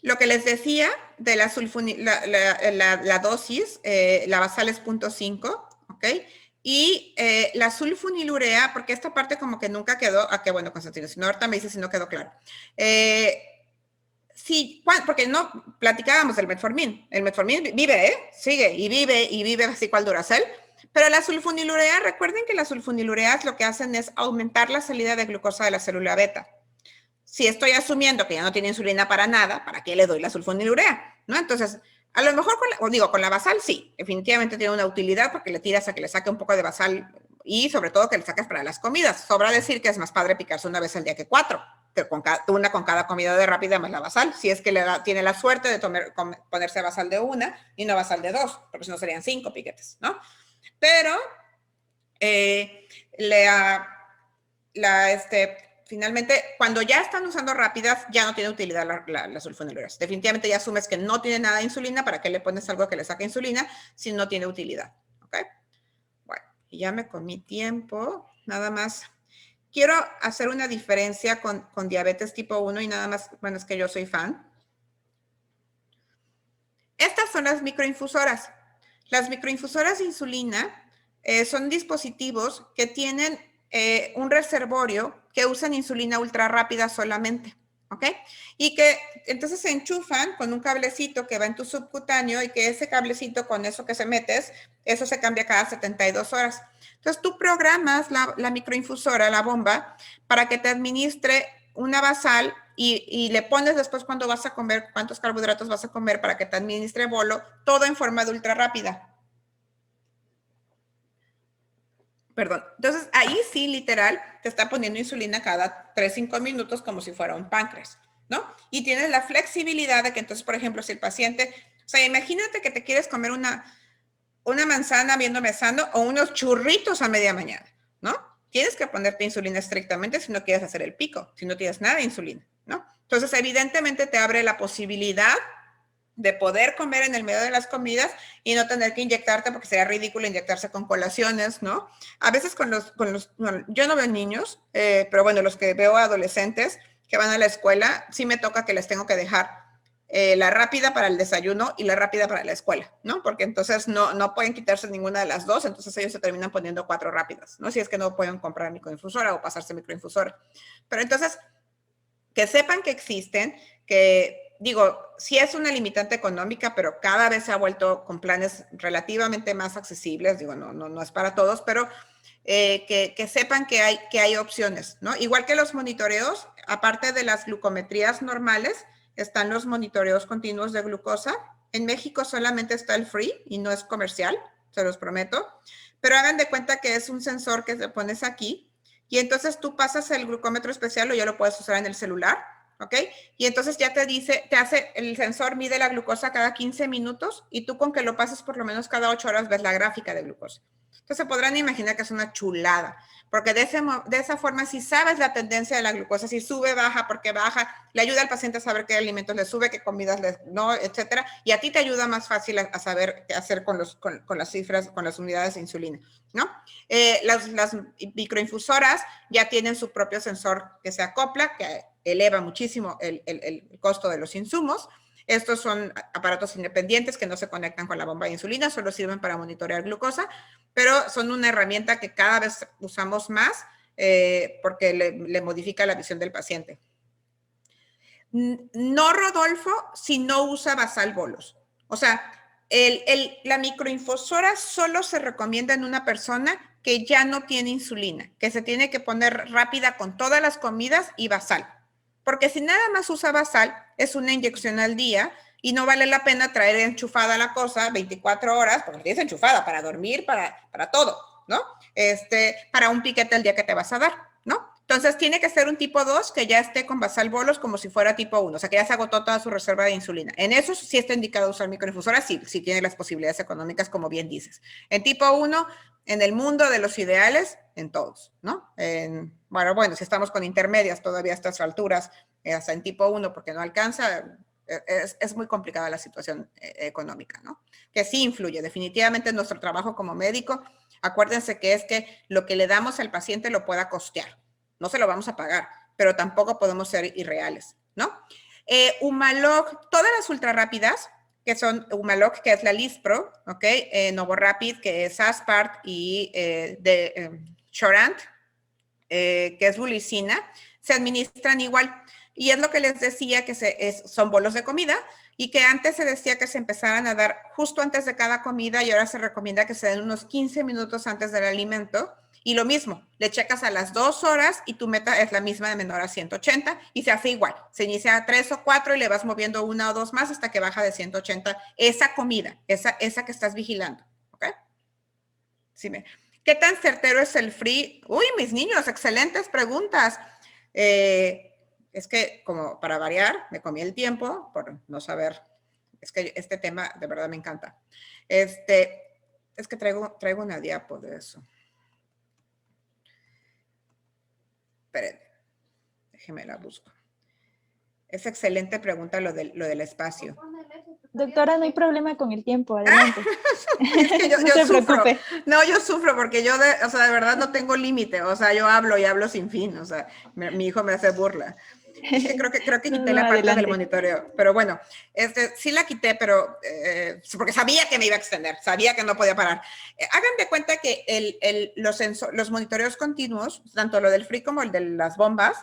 [SPEAKER 2] Lo que les decía de la dosis, la basal es 0.5, ¿ok? Y la sulfonilurea, porque esta parte como que nunca quedó, que bueno, Constantino, si no, ahorita me dice si no quedó claro. Sí, porque no platicábamos del metformin. El metformin vive, sigue y vive así cual Duracell. Pero la sulfonilurea, recuerden que las sulfonilureas lo que hacen es aumentar la salida de glucosa de la célula beta. Si estoy asumiendo que ya no tiene insulina para nada, ¿para qué le doy la sulfonilurea? ¿No? Entonces, a lo mejor con la basal sí, definitivamente tiene una utilidad porque le tiras a que le saque un poco de basal y sobre todo que le saques para las comidas. Sobra decir que es más padre picarse una vez al día que 4, pero una con cada comida de rápida más la basal, si es que tiene la suerte de ponerse basal de una y no basal de 2, porque si no serían 5 piquetes, ¿no? Pero finalmente, cuando ya están usando rápidas, ya no tiene utilidad las sulfonilureas. Definitivamente ya asumes que no tiene nada de insulina, ¿para qué le pones algo que le saque insulina si no tiene utilidad? ¿Ok? Bueno, y ya me comí tiempo, nada más. Quiero hacer una diferencia con diabetes tipo 1 y nada más, bueno, es que yo soy fan. Estas son las microinfusoras. Las microinfusoras de insulina son dispositivos que tienen un reservorio que usan insulina ultra rápida solamente, ¿ok? Y que entonces se enchufan con un cablecito que va en tu subcutáneo y que ese cablecito con eso que se metes, eso se cambia cada 72 horas. Entonces tú programas la microinfusora, la bomba, para que te administre una basal y le pones después cuando vas a comer, cuántos carbohidratos vas a comer para que te administre bolo, todo en forma de ultra rápida. Perdón. Entonces, ahí sí, literal, te está poniendo insulina cada 3-5 minutos como si fuera un páncreas, ¿no? Y tienes la flexibilidad de que entonces, por ejemplo, si el paciente, o sea, imagínate que te quieres comer una manzana viéndome sano o unos churritos a media mañana, ¿no? Tienes que ponerte insulina estrictamente si no quieres hacer el pico, si no tienes nada de insulina, ¿no? Entonces, evidentemente te abre la posibilidad de poder comer en el medio de las comidas y no tener que inyectarte, porque sería ridículo inyectarse con colaciones, ¿no? A veces bueno, yo no veo niños, pero bueno, los que veo adolescentes que van a la escuela, sí me toca que les tengo que dejar la rápida para el desayuno y la rápida para la escuela, ¿no? Porque entonces no pueden quitarse ninguna de las dos, entonces ellos se terminan poniendo 4 rápidas, ¿no? Si es que no pueden comprar microinfusora o pasarse microinfusora. Pero entonces, que sepan que existen, que digo, sí es una limitante económica, pero cada vez se ha vuelto con planes relativamente más accesibles, digo, no es para todos, pero que sepan que hay opciones, ¿no? Igual que los monitoreos, aparte de las glucometrías normales, están los monitoreos continuos de glucosa. En México solamente está el free y no es comercial, se los prometo, pero hagan de cuenta que es un sensor que te pones aquí y entonces tú pasas el glucómetro especial o ya lo puedes usar en el celular, ¿ok? Y entonces ya el sensor mide la glucosa cada 15 minutos y tú con que lo pases por lo menos cada 8 horas ves la gráfica de glucosa. Entonces se podrán imaginar que es una chulada, porque de esa forma si sabes la tendencia de la glucosa, si sube, baja, porque baja, le ayuda al paciente a saber qué alimentos le sube, qué comidas no, etcétera, y a ti te ayuda más fácil a saber qué hacer con las cifras, con las unidades de insulina, ¿no? Las microinfusoras ya tienen su propio sensor que se acopla, que eleva muchísimo el costo de los insumos. Estos son aparatos independientes que no se conectan con la bomba de insulina, solo sirven para monitorear glucosa, pero son una herramienta que cada vez usamos más porque le modifica la visión del paciente. No, Rodolfo, si no usa basal bolos. O sea, la microinfusora solo se recomienda en una persona que ya no tiene insulina, que se tiene que poner rápida con todas las comidas y basal. Porque si nada más usa basal, es una inyección al día y no vale la pena traer enchufada la cosa 24 horas, porque tienes enchufada para dormir, para todo, ¿no? Para un piquete al día que te vas a dar, ¿no? Entonces tiene que ser un tipo 2 que ya esté con basal bolos como si fuera tipo 1, o sea que ya se agotó toda su reserva de insulina. En eso sí está indicado usar microinfusoras, sí, sí tiene las posibilidades económicas, como bien dices. En tipo 1, en el mundo de los ideales, en todos, ¿no? Bueno, si estamos con intermedias todavía a estas alturas, hasta en tipo 1, porque no alcanza, es muy complicada la situación económica, ¿no? Que sí influye definitivamente en nuestro trabajo como médico. Acuérdense que es que lo que le damos al paciente lo pueda costear. No se lo vamos a pagar, pero tampoco podemos ser irreales, ¿no? Humalog, todas las ultra rápidas, que son Humalog, que es la Lispro, ¿ok? Novorapid, que es Aspart, y Chorant, que es bulicina, se administran igual. Y es lo que les decía, que son bolos de comida, y que antes se decía que se empezaran a dar justo antes de cada comida, y ahora se recomienda que se den unos 15 minutos antes del alimento. Y lo mismo, le checas a las 2 horas y tu meta es la misma de menor a 180 y se hace igual. Se inicia a 3 o 4 y le vas moviendo 1 o 2 más hasta que baja de 180 esa comida, esa que estás vigilando. ¿Ok? Sí, ¿qué tan certero es el free? Uy, mis niños, excelentes preguntas. Es que, como para variar, me comí el tiempo por no saber. Es que este tema de verdad me encanta. Es que traigo una diapo de eso. Esperen, déjeme la busco. Es excelente pregunta lo del espacio.
[SPEAKER 1] Doctora, no hay problema con el tiempo, adelante.
[SPEAKER 2] Es que yo
[SPEAKER 1] se
[SPEAKER 2] sufro.
[SPEAKER 1] preocupe.
[SPEAKER 2] No, yo sufro porque yo, de verdad no tengo límite. O sea, yo hablo y hablo sin fin. O sea, mi hijo me hace burla. Es que creo que quité la parte del monitoreo. Pero bueno, sí la quité, pero porque sabía que me iba a extender, sabía que no podía parar. Hagan de cuenta que los monitoreos continuos, tanto lo del free como el de las bombas,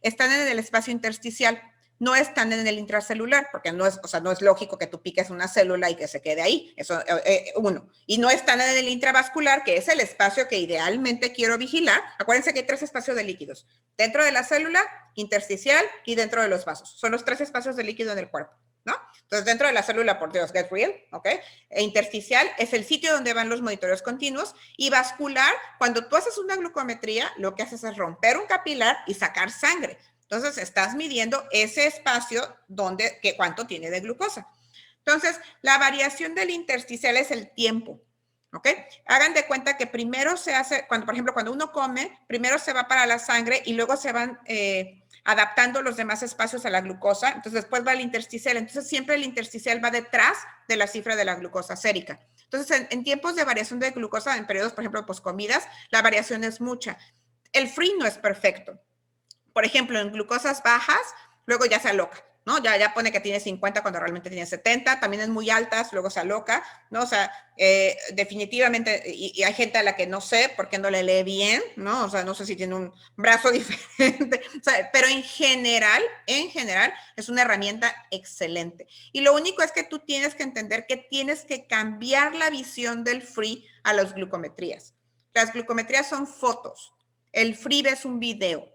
[SPEAKER 2] están en el espacio intersticial. No están en el intracelular, porque no es lógico que tú piques una célula y que se quede ahí. Eso, uno. Y no están en el intravascular, que es el espacio que idealmente quiero vigilar. Acuérdense que hay 3 espacios de líquidos. Dentro de la célula, intersticial y dentro de los vasos. Son los 3 espacios de líquido en el cuerpo, ¿no? Entonces, dentro de la célula, por Dios, get real, ¿ok? Intersticial es el sitio donde van los monitoreos continuos. Y vascular, cuando tú haces una glucometría, lo que haces es romper un capilar y sacar sangre. Entonces, estás midiendo ese espacio cuánto tiene de glucosa. Entonces, la variación del intersticial es el tiempo, ¿ok? Hagan de cuenta que primero se hace, por ejemplo, cuando uno come, primero se va para la sangre y luego se van adaptando los demás espacios a la glucosa. Entonces, después va el intersticial. Entonces, siempre el intersticial va detrás de la cifra de la glucosa sérica. Entonces, en tiempos de variación de glucosa, en periodos, por ejemplo, poscomidas, la variación es mucha. El free no es perfecto. Por ejemplo, en glucosas bajas, luego ya se aloca, ¿no? Ya pone que tiene 50 cuando realmente tiene 70, también en muy altas, luego se aloca, ¿no? O sea, definitivamente, y hay gente a la que no sé por qué no le lee bien, ¿no? O sea, no sé si tiene un brazo diferente, o sea, pero en general, es una herramienta excelente. Y lo único es que tú tienes que entender que tienes que cambiar la visión del free a las glucometrías. Las glucometrías son fotos, el free es un video.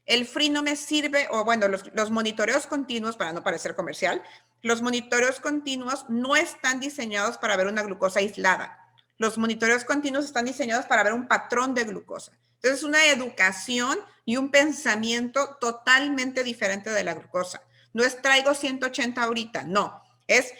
[SPEAKER 2] El free no me sirve, o bueno, los monitoreos continuos, para no parecer comercial, los monitoreos continuos no están diseñados para ver una glucosa aislada. Los monitoreos continuos están diseñados para ver un patrón de glucosa. Entonces, es una educación y un pensamiento totalmente diferente de la glucosa. No es traigo 180 ahorita, no. Es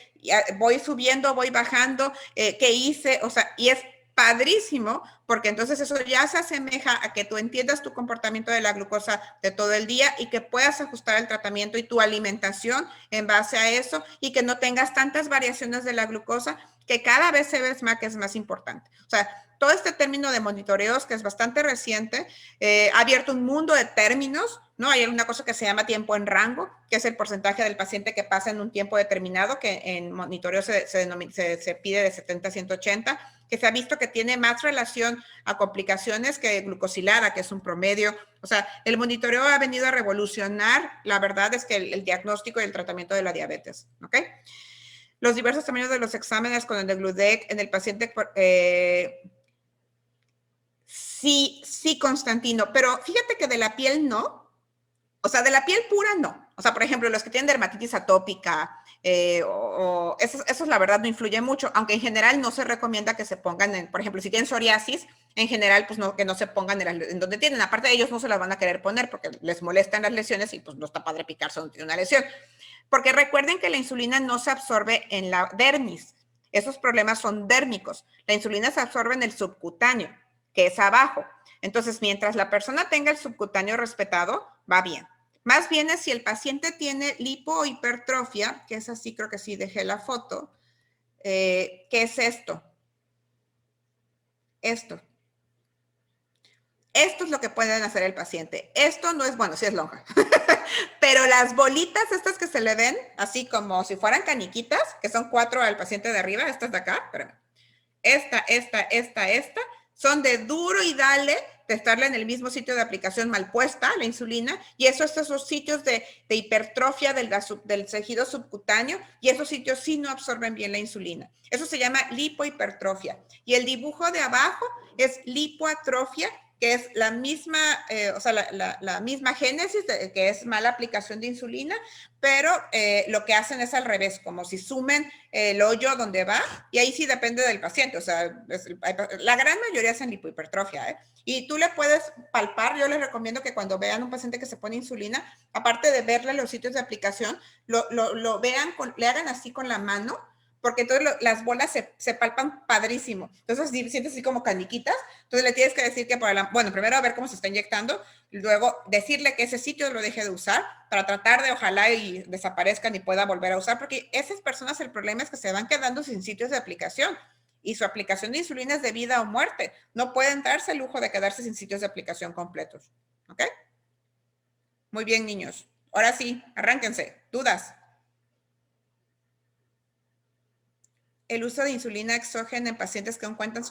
[SPEAKER 2] voy subiendo, voy bajando, ¿qué hice? O sea, y es padrísimo, porque entonces eso ya se asemeja a que tú entiendas tu comportamiento de la glucosa de todo el día y que puedas ajustar el tratamiento y tu alimentación en base a eso y que no tengas tantas variaciones de la glucosa que cada vez se ve más que es más importante. O sea, todo este término de monitoreos que es bastante reciente, ha abierto un mundo de términos, ¿no? Hay una cosa que se llama tiempo en rango, que es el porcentaje del paciente que pasa en un tiempo determinado, que en monitoreo se pide de 70 a 180, que se ha visto que tiene más relación a complicaciones que glucosilada, que es un promedio. O sea, el monitoreo ha venido a revolucionar, la verdad es que el diagnóstico y el tratamiento de la diabetes, ¿ok? Los diversos tamaños de los exámenes con el de Gludec en el paciente, sí, Constantino, pero fíjate que de la piel no. O sea, de la piel pura, no. O sea, por ejemplo, los que tienen dermatitis atópica, eso la verdad no influye mucho, aunque en general no se recomienda que se pongan, por ejemplo, si tienen psoriasis, en general, pues no, que no se pongan en donde tienen. Aparte de ellos no se las van a querer poner porque les molestan las lesiones y pues no está padre picarse donde tiene una lesión. Porque recuerden que la insulina no se absorbe en la dermis. Esos problemas son dérmicos. La insulina se absorbe en el subcutáneo, que es abajo. Entonces, mientras la persona tenga el subcutáneo respetado, va bien. Más bien es si el paciente tiene lipohipertrofia, que es así, creo que sí dejé la foto. ¿Qué es esto? Esto. Esto es lo que pueden hacer el paciente. Esto no es, bueno, sí es lonja. Pero las bolitas estas que se le ven, así como si fueran caniquitas, que son 4 al paciente de arriba, estas de acá, espérame. Esta, son de duro y dale, de estarle en el mismo sitio de aplicación mal puesta, la insulina, y esos sitios de hipertrofia del tejido subcutáneo, y esos sitios sí no absorben bien la insulina. Eso se llama lipohipertrofia. Y el dibujo de abajo es lipoatrofia, que es la misma, o sea, la misma génesis, que es mala aplicación de insulina, pero lo que hacen es al revés, como si sumen el hoyo donde va, y ahí sí depende del paciente, o sea, la gran mayoría hacen lipohipertrofia, ¿eh? Y tú le puedes palpar, yo les recomiendo que cuando vean un paciente que se pone insulina, aparte de verle los sitios de aplicación, lo vean, le hagan así con la mano, porque entonces las bolas se palpan padrísimo. Entonces, si sientes así como caniquitas, entonces le tienes que decir que, bueno, primero a ver cómo se está inyectando, y luego decirle que ese sitio lo deje de usar para tratar de, ojalá y desaparezcan y pueda volver a usar, porque esas personas, el problema es que se van quedando sin sitios de aplicación y su aplicación de insulina es de vida o muerte. No pueden darse el lujo de quedarse sin sitios de aplicación completos. ¿Ok? Muy bien, niños. Ahora sí, arránquense. ¿Dudas? El uso de insulina exógena en pacientes que aún cuentan.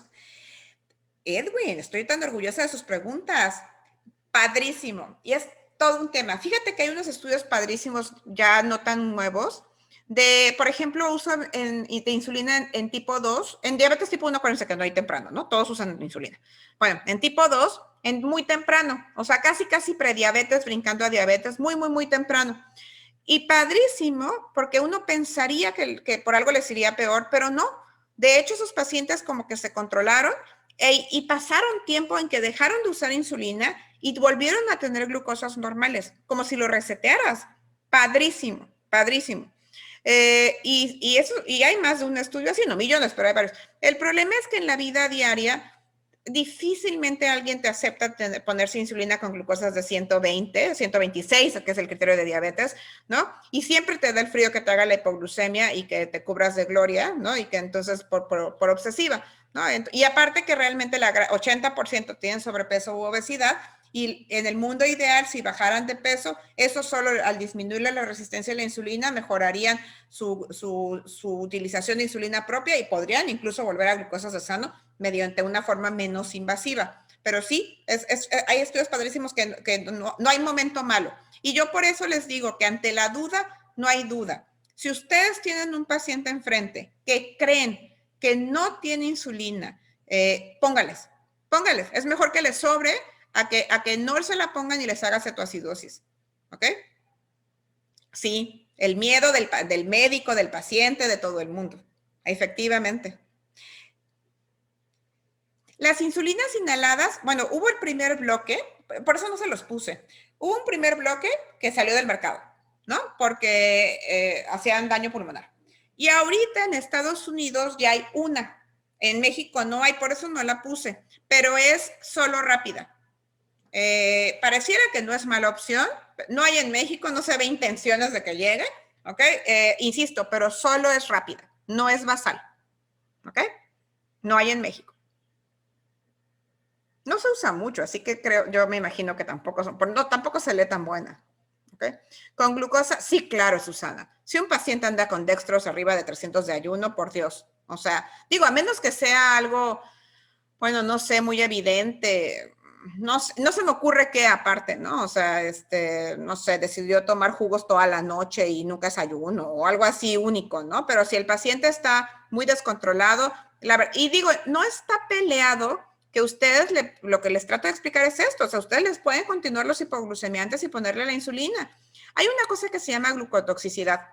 [SPEAKER 2] Edwin, estoy tan orgullosa de sus preguntas. Padrísimo. Y es todo un tema. Fíjate que hay unos estudios padrísimos, ya no tan nuevos, de, por ejemplo, uso de insulina en tipo 2, en diabetes tipo 1, acuérdense que no hay temprano, ¿no? Todos usan insulina. Bueno, en tipo 2, en muy temprano, o sea, casi prediabetes, brincando a diabetes, muy temprano. Y padrísimo, porque uno pensaría que por algo les iría peor, pero no. De hecho, esos pacientes como que se controlaron y pasaron tiempo en que dejaron de usar insulina y volvieron a tener glucosas normales, como si lo resetearas. Padrísimo, padrísimo. Y hay más de un estudio así, no millones, pero hay varios. El problema es que en la vida diaria difícilmente alguien te acepta ponerse insulina con glucosas de 120, 126, que es el criterio de diabetes, ¿no? Y siempre te da el frío que te haga la hipoglucemia y que te cubras de gloria, ¿no? Y que entonces por obsesiva, ¿no? Y aparte que realmente el 80% tienen sobrepeso u obesidad, y en el mundo ideal, si bajaran de peso, eso solo al disminuirle la resistencia a la insulina, mejorarían su utilización de insulina propia y podrían incluso volver a glucosas de sano mediante una forma menos invasiva. Pero sí, hay estudios padrísimos que no hay momento malo. Y yo por eso les digo que ante la duda, no hay duda. Si ustedes tienen un paciente enfrente que creen que no tiene insulina, póngales. Es mejor que les sobre a que no se la pongan y les haga cetoacidosis. ¿Ok? Sí, el miedo del médico, del paciente, de todo el mundo. Efectivamente. Las insulinas inhaladas, bueno, hubo el primer bloque, por eso no se los puse. Hubo un primer bloque que salió del mercado, ¿no? Porque hacían daño pulmonar. Y ahorita en Estados Unidos ya hay una. En México no hay, por eso no la puse, pero es solo rápida. Pareciera que no es mala opción. No hay en México, no se ve intenciones de que llegue, ¿ok? Insisto, pero solo es rápida, no es basal, ¿ok? No hay en México. No se usa mucho, así que yo me imagino que tampoco se lee tan buena. ¿Okay? Con glucosa, sí, claro, Susana. Si un paciente anda con dextros arriba de 300 de ayuno, por Dios. O sea, digo, a menos que sea algo, bueno, no sé, muy evidente. No se me ocurre qué aparte, ¿no? O sea, no sé, decidió tomar jugos toda la noche y nunca es ayuno o algo así único, ¿no? Pero si el paciente está muy descontrolado, y digo, no está peleado que ustedes, lo que les trato de explicar es esto, o sea, ustedes les pueden continuar los hipoglucemiantes y ponerle la insulina. Hay una cosa que se llama glucotoxicidad.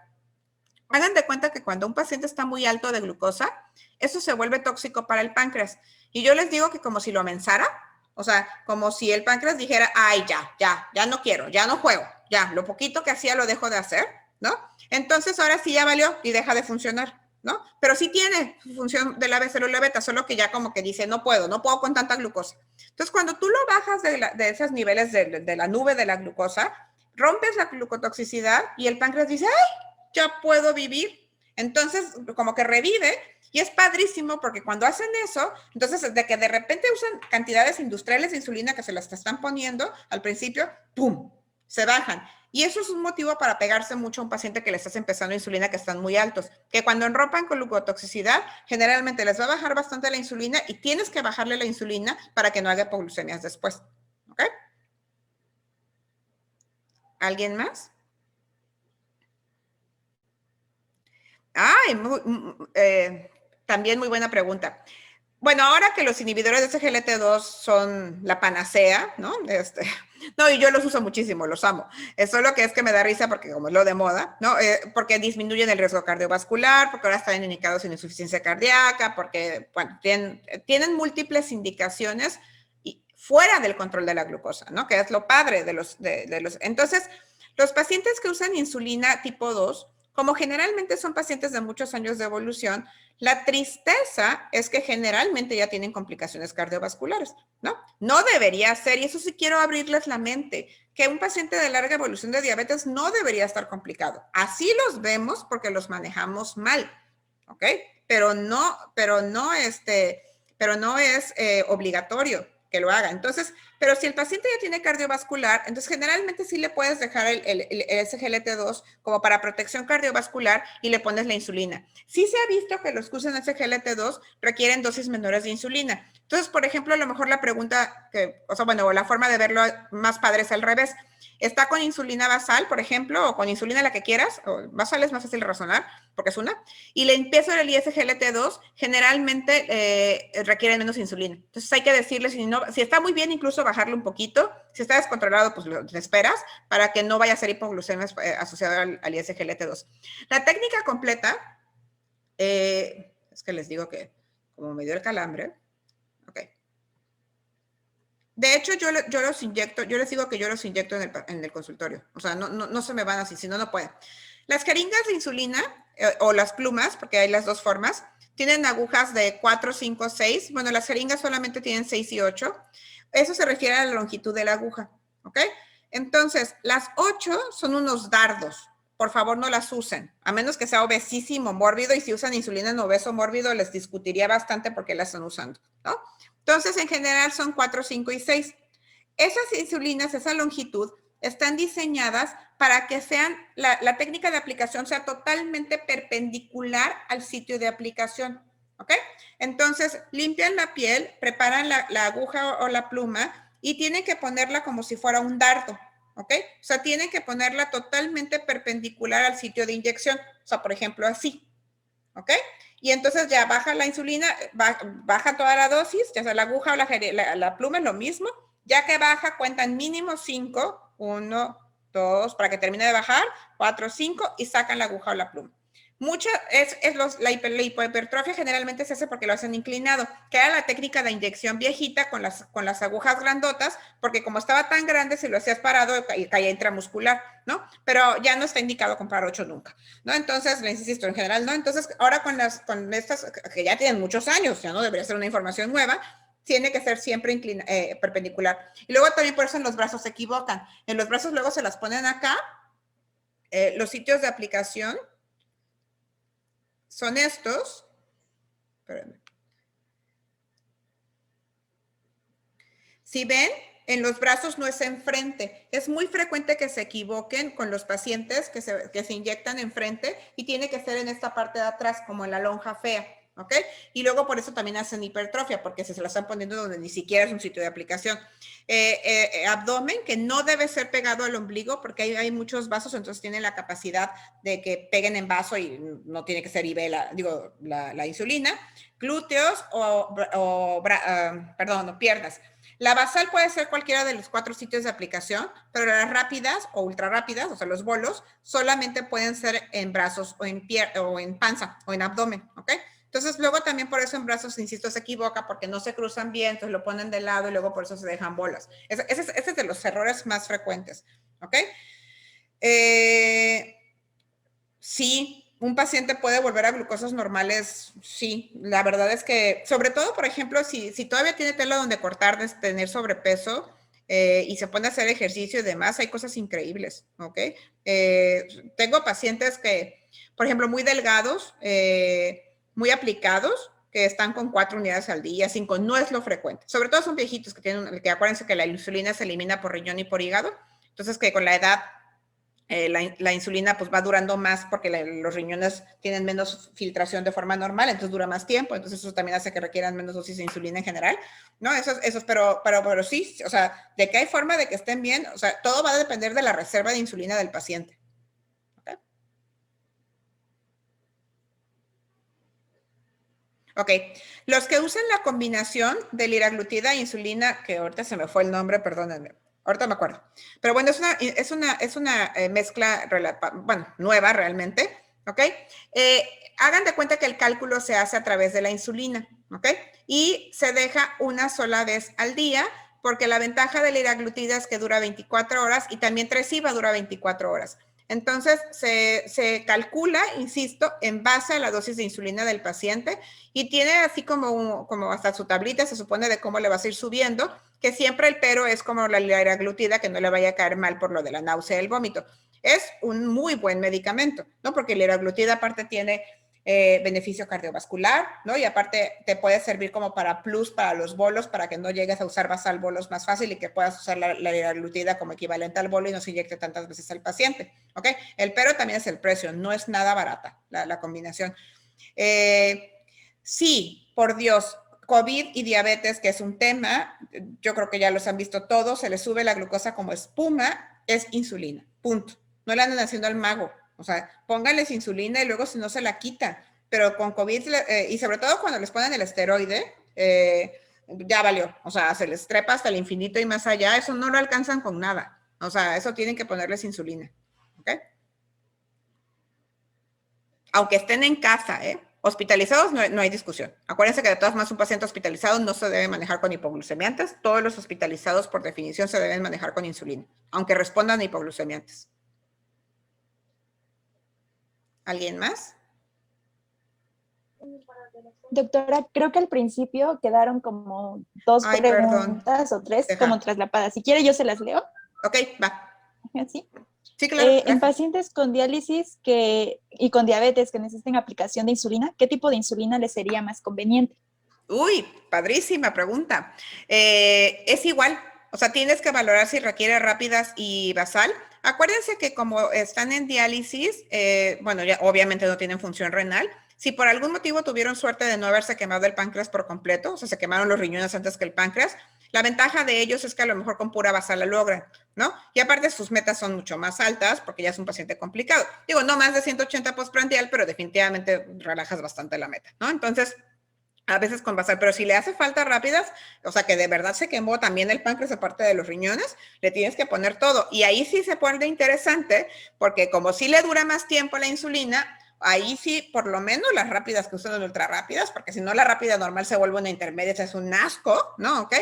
[SPEAKER 2] Hagan de cuenta que cuando un paciente está muy alto de glucosa, eso se vuelve tóxico para el páncreas. Y yo les digo que como si lo mensara, o sea, como si el páncreas dijera, ay, ya no quiero, ya no juego, ya, lo poquito que hacía lo dejo de hacer, ¿no? Entonces ahora sí ya valió y deja de funcionar, ¿no? Pero sí tiene función de la célula beta, solo que ya como que dice, no puedo con tanta glucosa. Entonces, cuando tú lo bajas de esos niveles de la nube de la glucosa, rompes la glucotoxicidad y el páncreas dice, ay, ya puedo vivir. Entonces, como que revive y es padrísimo porque cuando hacen eso, entonces de que de repente usan cantidades industriales de insulina que se las están poniendo al principio, ¡pum!, se bajan. Y eso es un motivo para pegarse mucho a un paciente que le estás empezando insulina que están muy altos, que cuando rompan con glucotoxicidad, generalmente les va a bajar bastante la insulina y tienes que bajarle la insulina para que no haga hipoglucemias después. ¿Ok? ¿Alguien más? Ay, también muy buena pregunta. Bueno, ahora que los inhibidores de SGLT2 son la panacea, ¿no? No, y yo los uso muchísimo, los amo. Eso lo que es que me da risa porque como es lo de moda, ¿no? Porque disminuyen el riesgo cardiovascular, porque ahora están indicados en insuficiencia cardíaca, porque, bueno, tienen múltiples indicaciones y fuera del control de la glucosa, ¿no? Que es lo padre de los. Entonces, los pacientes que usan insulina tipo 2, como generalmente son pacientes de muchos años de evolución, la tristeza es que generalmente ya tienen complicaciones cardiovasculares, ¿no? No debería ser, y eso sí quiero abrirles la mente, que un paciente de larga evolución de diabetes no debería estar complicado. Así los vemos porque los manejamos mal, ¿ok? Pero no es obligatorio que lo haga. Entonces, pero si el paciente ya tiene cardiovascular, entonces generalmente sí le puedes dejar el SGLT2 como para protección cardiovascular y le pones la insulina. Sí se ha visto que los que usan SGLT2 requieren dosis menores de insulina. Entonces, por ejemplo, a lo mejor la pregunta, o la forma de verlo más padre es al revés. Está con insulina basal, por ejemplo, o con insulina la que quieras, o basal es más fácil de razonar, porque es una, y le empiezo el SGLT2, generalmente requieren menos insulina. Entonces hay que decirle, si está muy bien, incluso bajarle un poquito. Si está descontrolado, pues lo esperas para que no vaya a ser hipoglucemia asociada al SGLT2. La técnica completa, es que les digo que como me dio el calambre, ok. De hecho, yo los inyecto, yo les digo que yo los inyecto en el consultorio. O sea, no se me van así, si no, no pueden. Las jeringas de insulina o las plumas, porque hay las dos formas, tienen agujas de 4, 5, 6. Bueno, las jeringas solamente tienen 6 y 8. Eso se refiere a la longitud de la aguja, ¿ok? Entonces, las 8 son unos dardos. Por favor, no las usen, a menos que sea obesísimo, mórbido, y si usan insulina en obeso mórbido, les discutiría bastante por qué la están usando, ¿no? Entonces, en general son 4, 5 y 6. Esas insulinas, esa longitud, están diseñadas para que sean, la técnica de aplicación sea totalmente perpendicular al sitio de aplicación, ¿ok? Entonces, limpian la piel, preparan la aguja o la pluma y tienen que ponerla como si fuera un dardo, ¿ok? O sea, tienen que ponerla totalmente perpendicular al sitio de inyección, o sea, por ejemplo, así, ¿ok? Y entonces ya baja la insulina, baja toda la dosis, ya sea la aguja o la pluma es lo mismo. Ya que baja, cuentan mínimo 5, 1, 2, para que termine de bajar, 4, 5 y sacan la aguja o la pluma. La hipertrofia generalmente se hace porque lo hacen inclinado, que era la técnica de inyección viejita con las agujas grandotas, porque como estaba tan grande, si lo hacías parado, caía intramuscular, ¿no? Pero ya no está indicado comprar 8 nunca, ¿no? Entonces, les insisto, en general, ¿no? Entonces, ahora con estas que ya tienen muchos años, ya no debería ser una información nueva, tiene que ser siempre perpendicular. Y luego también por eso en los brazos se equivocan. En los brazos luego se las ponen acá, los sitios de aplicación son estos. Espérenme. Si ven, en los brazos no es enfrente. Es muy frecuente que se equivoquen con los pacientes que se inyectan enfrente y tiene que ser en esta parte de atrás, como en la lonja fea, ¿ok? Y luego por eso también hacen hipertrofia, porque se la están poniendo donde ni siquiera es un sitio de aplicación. Abdomen, que no debe ser pegado al ombligo, porque hay muchos vasos, entonces tienen la capacidad de que peguen en vaso y no tiene que ser IV, la insulina. Glúteos perdón, piernas. La basal puede ser cualquiera de los 4 sitios de aplicación, pero las rápidas o ultra rápidas, o sea, los bolos, solamente pueden ser en brazos o en panza o en abdomen, ¿ok? Entonces, luego también por eso en brazos, insisto, se equivoca porque no se cruzan bien, entonces lo ponen de lado y luego por eso se dejan bolas. Ese es de los errores más frecuentes, ¿ok? Sí, un paciente puede volver a glucosas normales, sí. La verdad es que, sobre todo, por ejemplo, si todavía tiene tela donde cortar de tener sobrepeso y se pone a hacer ejercicio y demás, hay cosas increíbles, ¿ok? Tengo pacientes que, por ejemplo, muy delgados, muy aplicados, que están con 4 unidades al día, 5, no es lo frecuente. Sobre todo son viejitos que acuérdense que la insulina se elimina por riñón y por hígado, entonces que con la edad la insulina pues va durando más porque los riñones tienen menos filtración de forma normal, entonces dura más tiempo, entonces eso también hace que requieran menos dosis de insulina en general, ¿no? Pero sí, o sea, de que hay forma de que estén bien, o sea, todo va a depender de la reserva de insulina del paciente. ¿Okay? Ok, los que usan la combinación de liraglutida e insulina, que ahorita se me fue el nombre, perdónenme, ahorita me acuerdo. Pero bueno, es una mezcla, bueno, nueva realmente, ¿ok? Hagan de cuenta que el cálculo se hace a través de la insulina, ¿ok? Y se deja una sola vez al día, porque la ventaja de la liraglutida es que dura 24 horas y también Tresiba dura 24 horas. Entonces, se calcula, insisto, en base a la dosis de insulina del paciente y tiene así como hasta su tablita, se supone, de cómo le vas a ir subiendo, que siempre el pero es como la liraglutida, que no le vaya a caer mal por lo de la náusea y el vómito. Es un muy buen medicamento, ¿no? Porque la liraglutida aparte tiene beneficio cardiovascular, ¿no? Y aparte te puede servir como para plus para los bolos, para que no llegues a usar basal bolos más fácil y que puedas usar la liraglutida como equivalente al bolo y no se inyecte tantas veces al paciente, ¿ok? El pero también es el precio, no es nada barata la combinación. Sí, por Dios, COVID y diabetes, que es un tema, yo creo que ya los han visto todos, se les sube la glucosa como espuma, es insulina, punto. No le andan haciendo al mago, o sea, pónganles insulina y luego si no se la quita, pero con COVID, y sobre todo cuando les ponen el esteroide, ya valió, o sea, se les trepa hasta el infinito y más allá, eso no lo alcanzan con nada, o sea, eso tienen que ponerles insulina, ¿ok? Aunque estén en casa, hospitalizados no hay discusión. Acuérdense que de todas formas un paciente hospitalizado no se debe manejar con hipoglucemiantes. Todos los hospitalizados por definición se deben manejar con insulina, aunque respondan a hipoglucemiantes. ¿Alguien más?
[SPEAKER 1] Doctora, creo que al principio quedaron como 2
[SPEAKER 2] Ay, perdón.
[SPEAKER 1] preguntas o 3 como
[SPEAKER 2] Deja.
[SPEAKER 1] traslapadas. Si quiere, yo se las leo.
[SPEAKER 2] Ok, va.
[SPEAKER 1] ¿Sí?
[SPEAKER 2] Sí, claro,
[SPEAKER 1] En
[SPEAKER 2] gracias.
[SPEAKER 1] pacientes con diálisis y con diabetes que necesiten aplicación de insulina, ¿qué tipo de insulina les sería más conveniente?
[SPEAKER 2] Uy, padrísima pregunta. Es igual, o sea, tienes que valorar si requiere rápidas y basal. Acuérdense que como están en diálisis, bueno, ya obviamente no tienen función renal. Si por algún motivo tuvieron suerte de no haberse quemado el páncreas por completo, o sea, se quemaron los riñones antes que el páncreas, la ventaja de ellos es que a lo mejor con pura basal la logran, ¿no? Y aparte sus metas son mucho más altas porque ya es un paciente complicado. Digo, no más de 180 postprandial, pero definitivamente relajas bastante la meta, ¿no? Entonces, a veces con basal, pero si le hace falta rápidas, o sea que de verdad se quemó también el páncreas aparte de los riñones, le tienes que poner todo. Y ahí sí se pone interesante, porque como sí le dura más tiempo la insulina, ahí sí, por lo menos las rápidas que usan las ultra rápidas, porque si no la rápida normal se vuelve una intermedia, es un asco, ¿no? ¿Ok?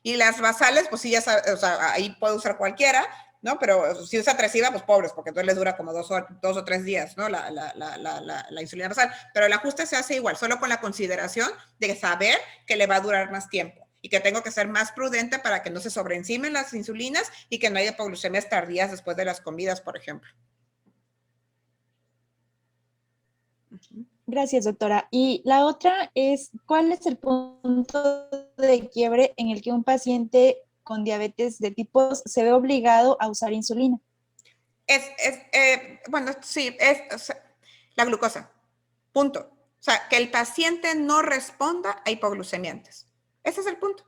[SPEAKER 2] Y las basales, pues sí, ya sabes, o sea, ahí puede usar cualquiera, ¿no? Pero si usa Tresiba, pues pobres, porque entonces les dura como 2 o 3 días, ¿no? La insulina basal. Pero el ajuste se hace igual, solo con la consideración de saber que le va a durar más tiempo y que tengo que ser más prudente para que no se sobreencimen las insulinas y que no haya hipoglucemias tardías después de las comidas, por ejemplo.
[SPEAKER 1] Gracias, doctora. Y la otra es, ¿cuál es el punto de quiebre en el que un paciente con diabetes de tipo se ve obligado a usar insulina?
[SPEAKER 2] Bueno, sí, es la glucosa. Punto. O sea, que el paciente no responda a hipoglucemia antes. Ese es el punto.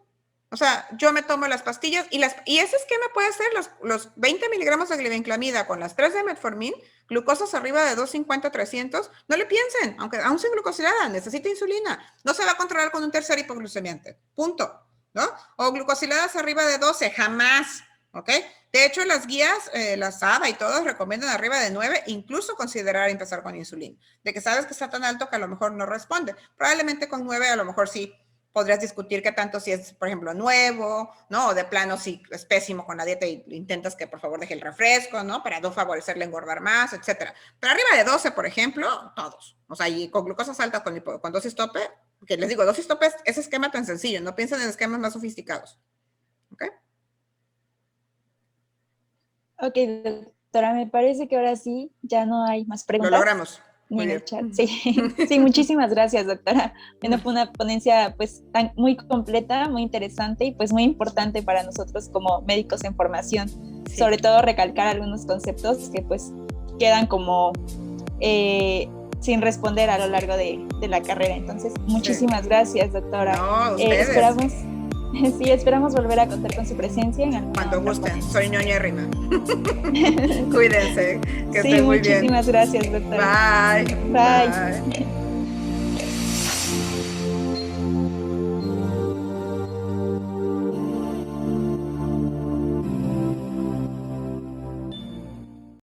[SPEAKER 2] O sea, yo me tomo las pastillas y ese esquema puede ser los 20 miligramos de glibenclamida con las 3 de metformin, glucosas arriba de 250, 300. No le piensen, aunque aún sin glucosilada, necesita insulina. No se va a controlar con un tercer hipoglucemiante. Punto. ¿No? O glucosiladas arriba de 12, jamás. ¿Ok? De hecho, las guías, la SADA y todos recomiendan arriba de 9, incluso considerar empezar con insulina. De que sabes que está tan alto que a lo mejor no responde. Probablemente con 9 a lo mejor sí podrías discutir qué tanto si es, por ejemplo, nuevo, ¿no? O de plano si es pésimo con la dieta y intentas que por favor deje el refresco, ¿no? Para no favorecerle engordar más, etcétera. Pero arriba de 12, por ejemplo, todos. O sea, y con glucosas altas, con dosis tope, que les digo, dosis tope es ese esquema tan sencillo, no piensen en esquemas más sofisticados. ¿Ok?
[SPEAKER 1] Ok, doctora, me parece que ahora sí ya no hay más
[SPEAKER 2] Lo
[SPEAKER 1] preguntas.
[SPEAKER 2] logramos.
[SPEAKER 1] Ni
[SPEAKER 2] Muy
[SPEAKER 1] en
[SPEAKER 2] bien.
[SPEAKER 1] el chat. Sí, sí, muchísimas gracias, doctora. Bueno, fue una ponencia pues muy completa, muy interesante y pues muy importante para nosotros como médicos en formación. Sí. Sobre todo recalcar algunos conceptos que pues quedan como sin responder a lo largo de la carrera. Entonces, muchísimas gracias, doctora.
[SPEAKER 2] No, ustedes.
[SPEAKER 1] Esperamos volver a contar con su presencia en alguna
[SPEAKER 2] cuando gusten.
[SPEAKER 1] ponencia.
[SPEAKER 2] Soy ñoñérrima. Cuídense. Que
[SPEAKER 1] sí,
[SPEAKER 2] estén muy bien.
[SPEAKER 1] Muchísimas gracias, doctora.
[SPEAKER 2] Bye.
[SPEAKER 1] Bye.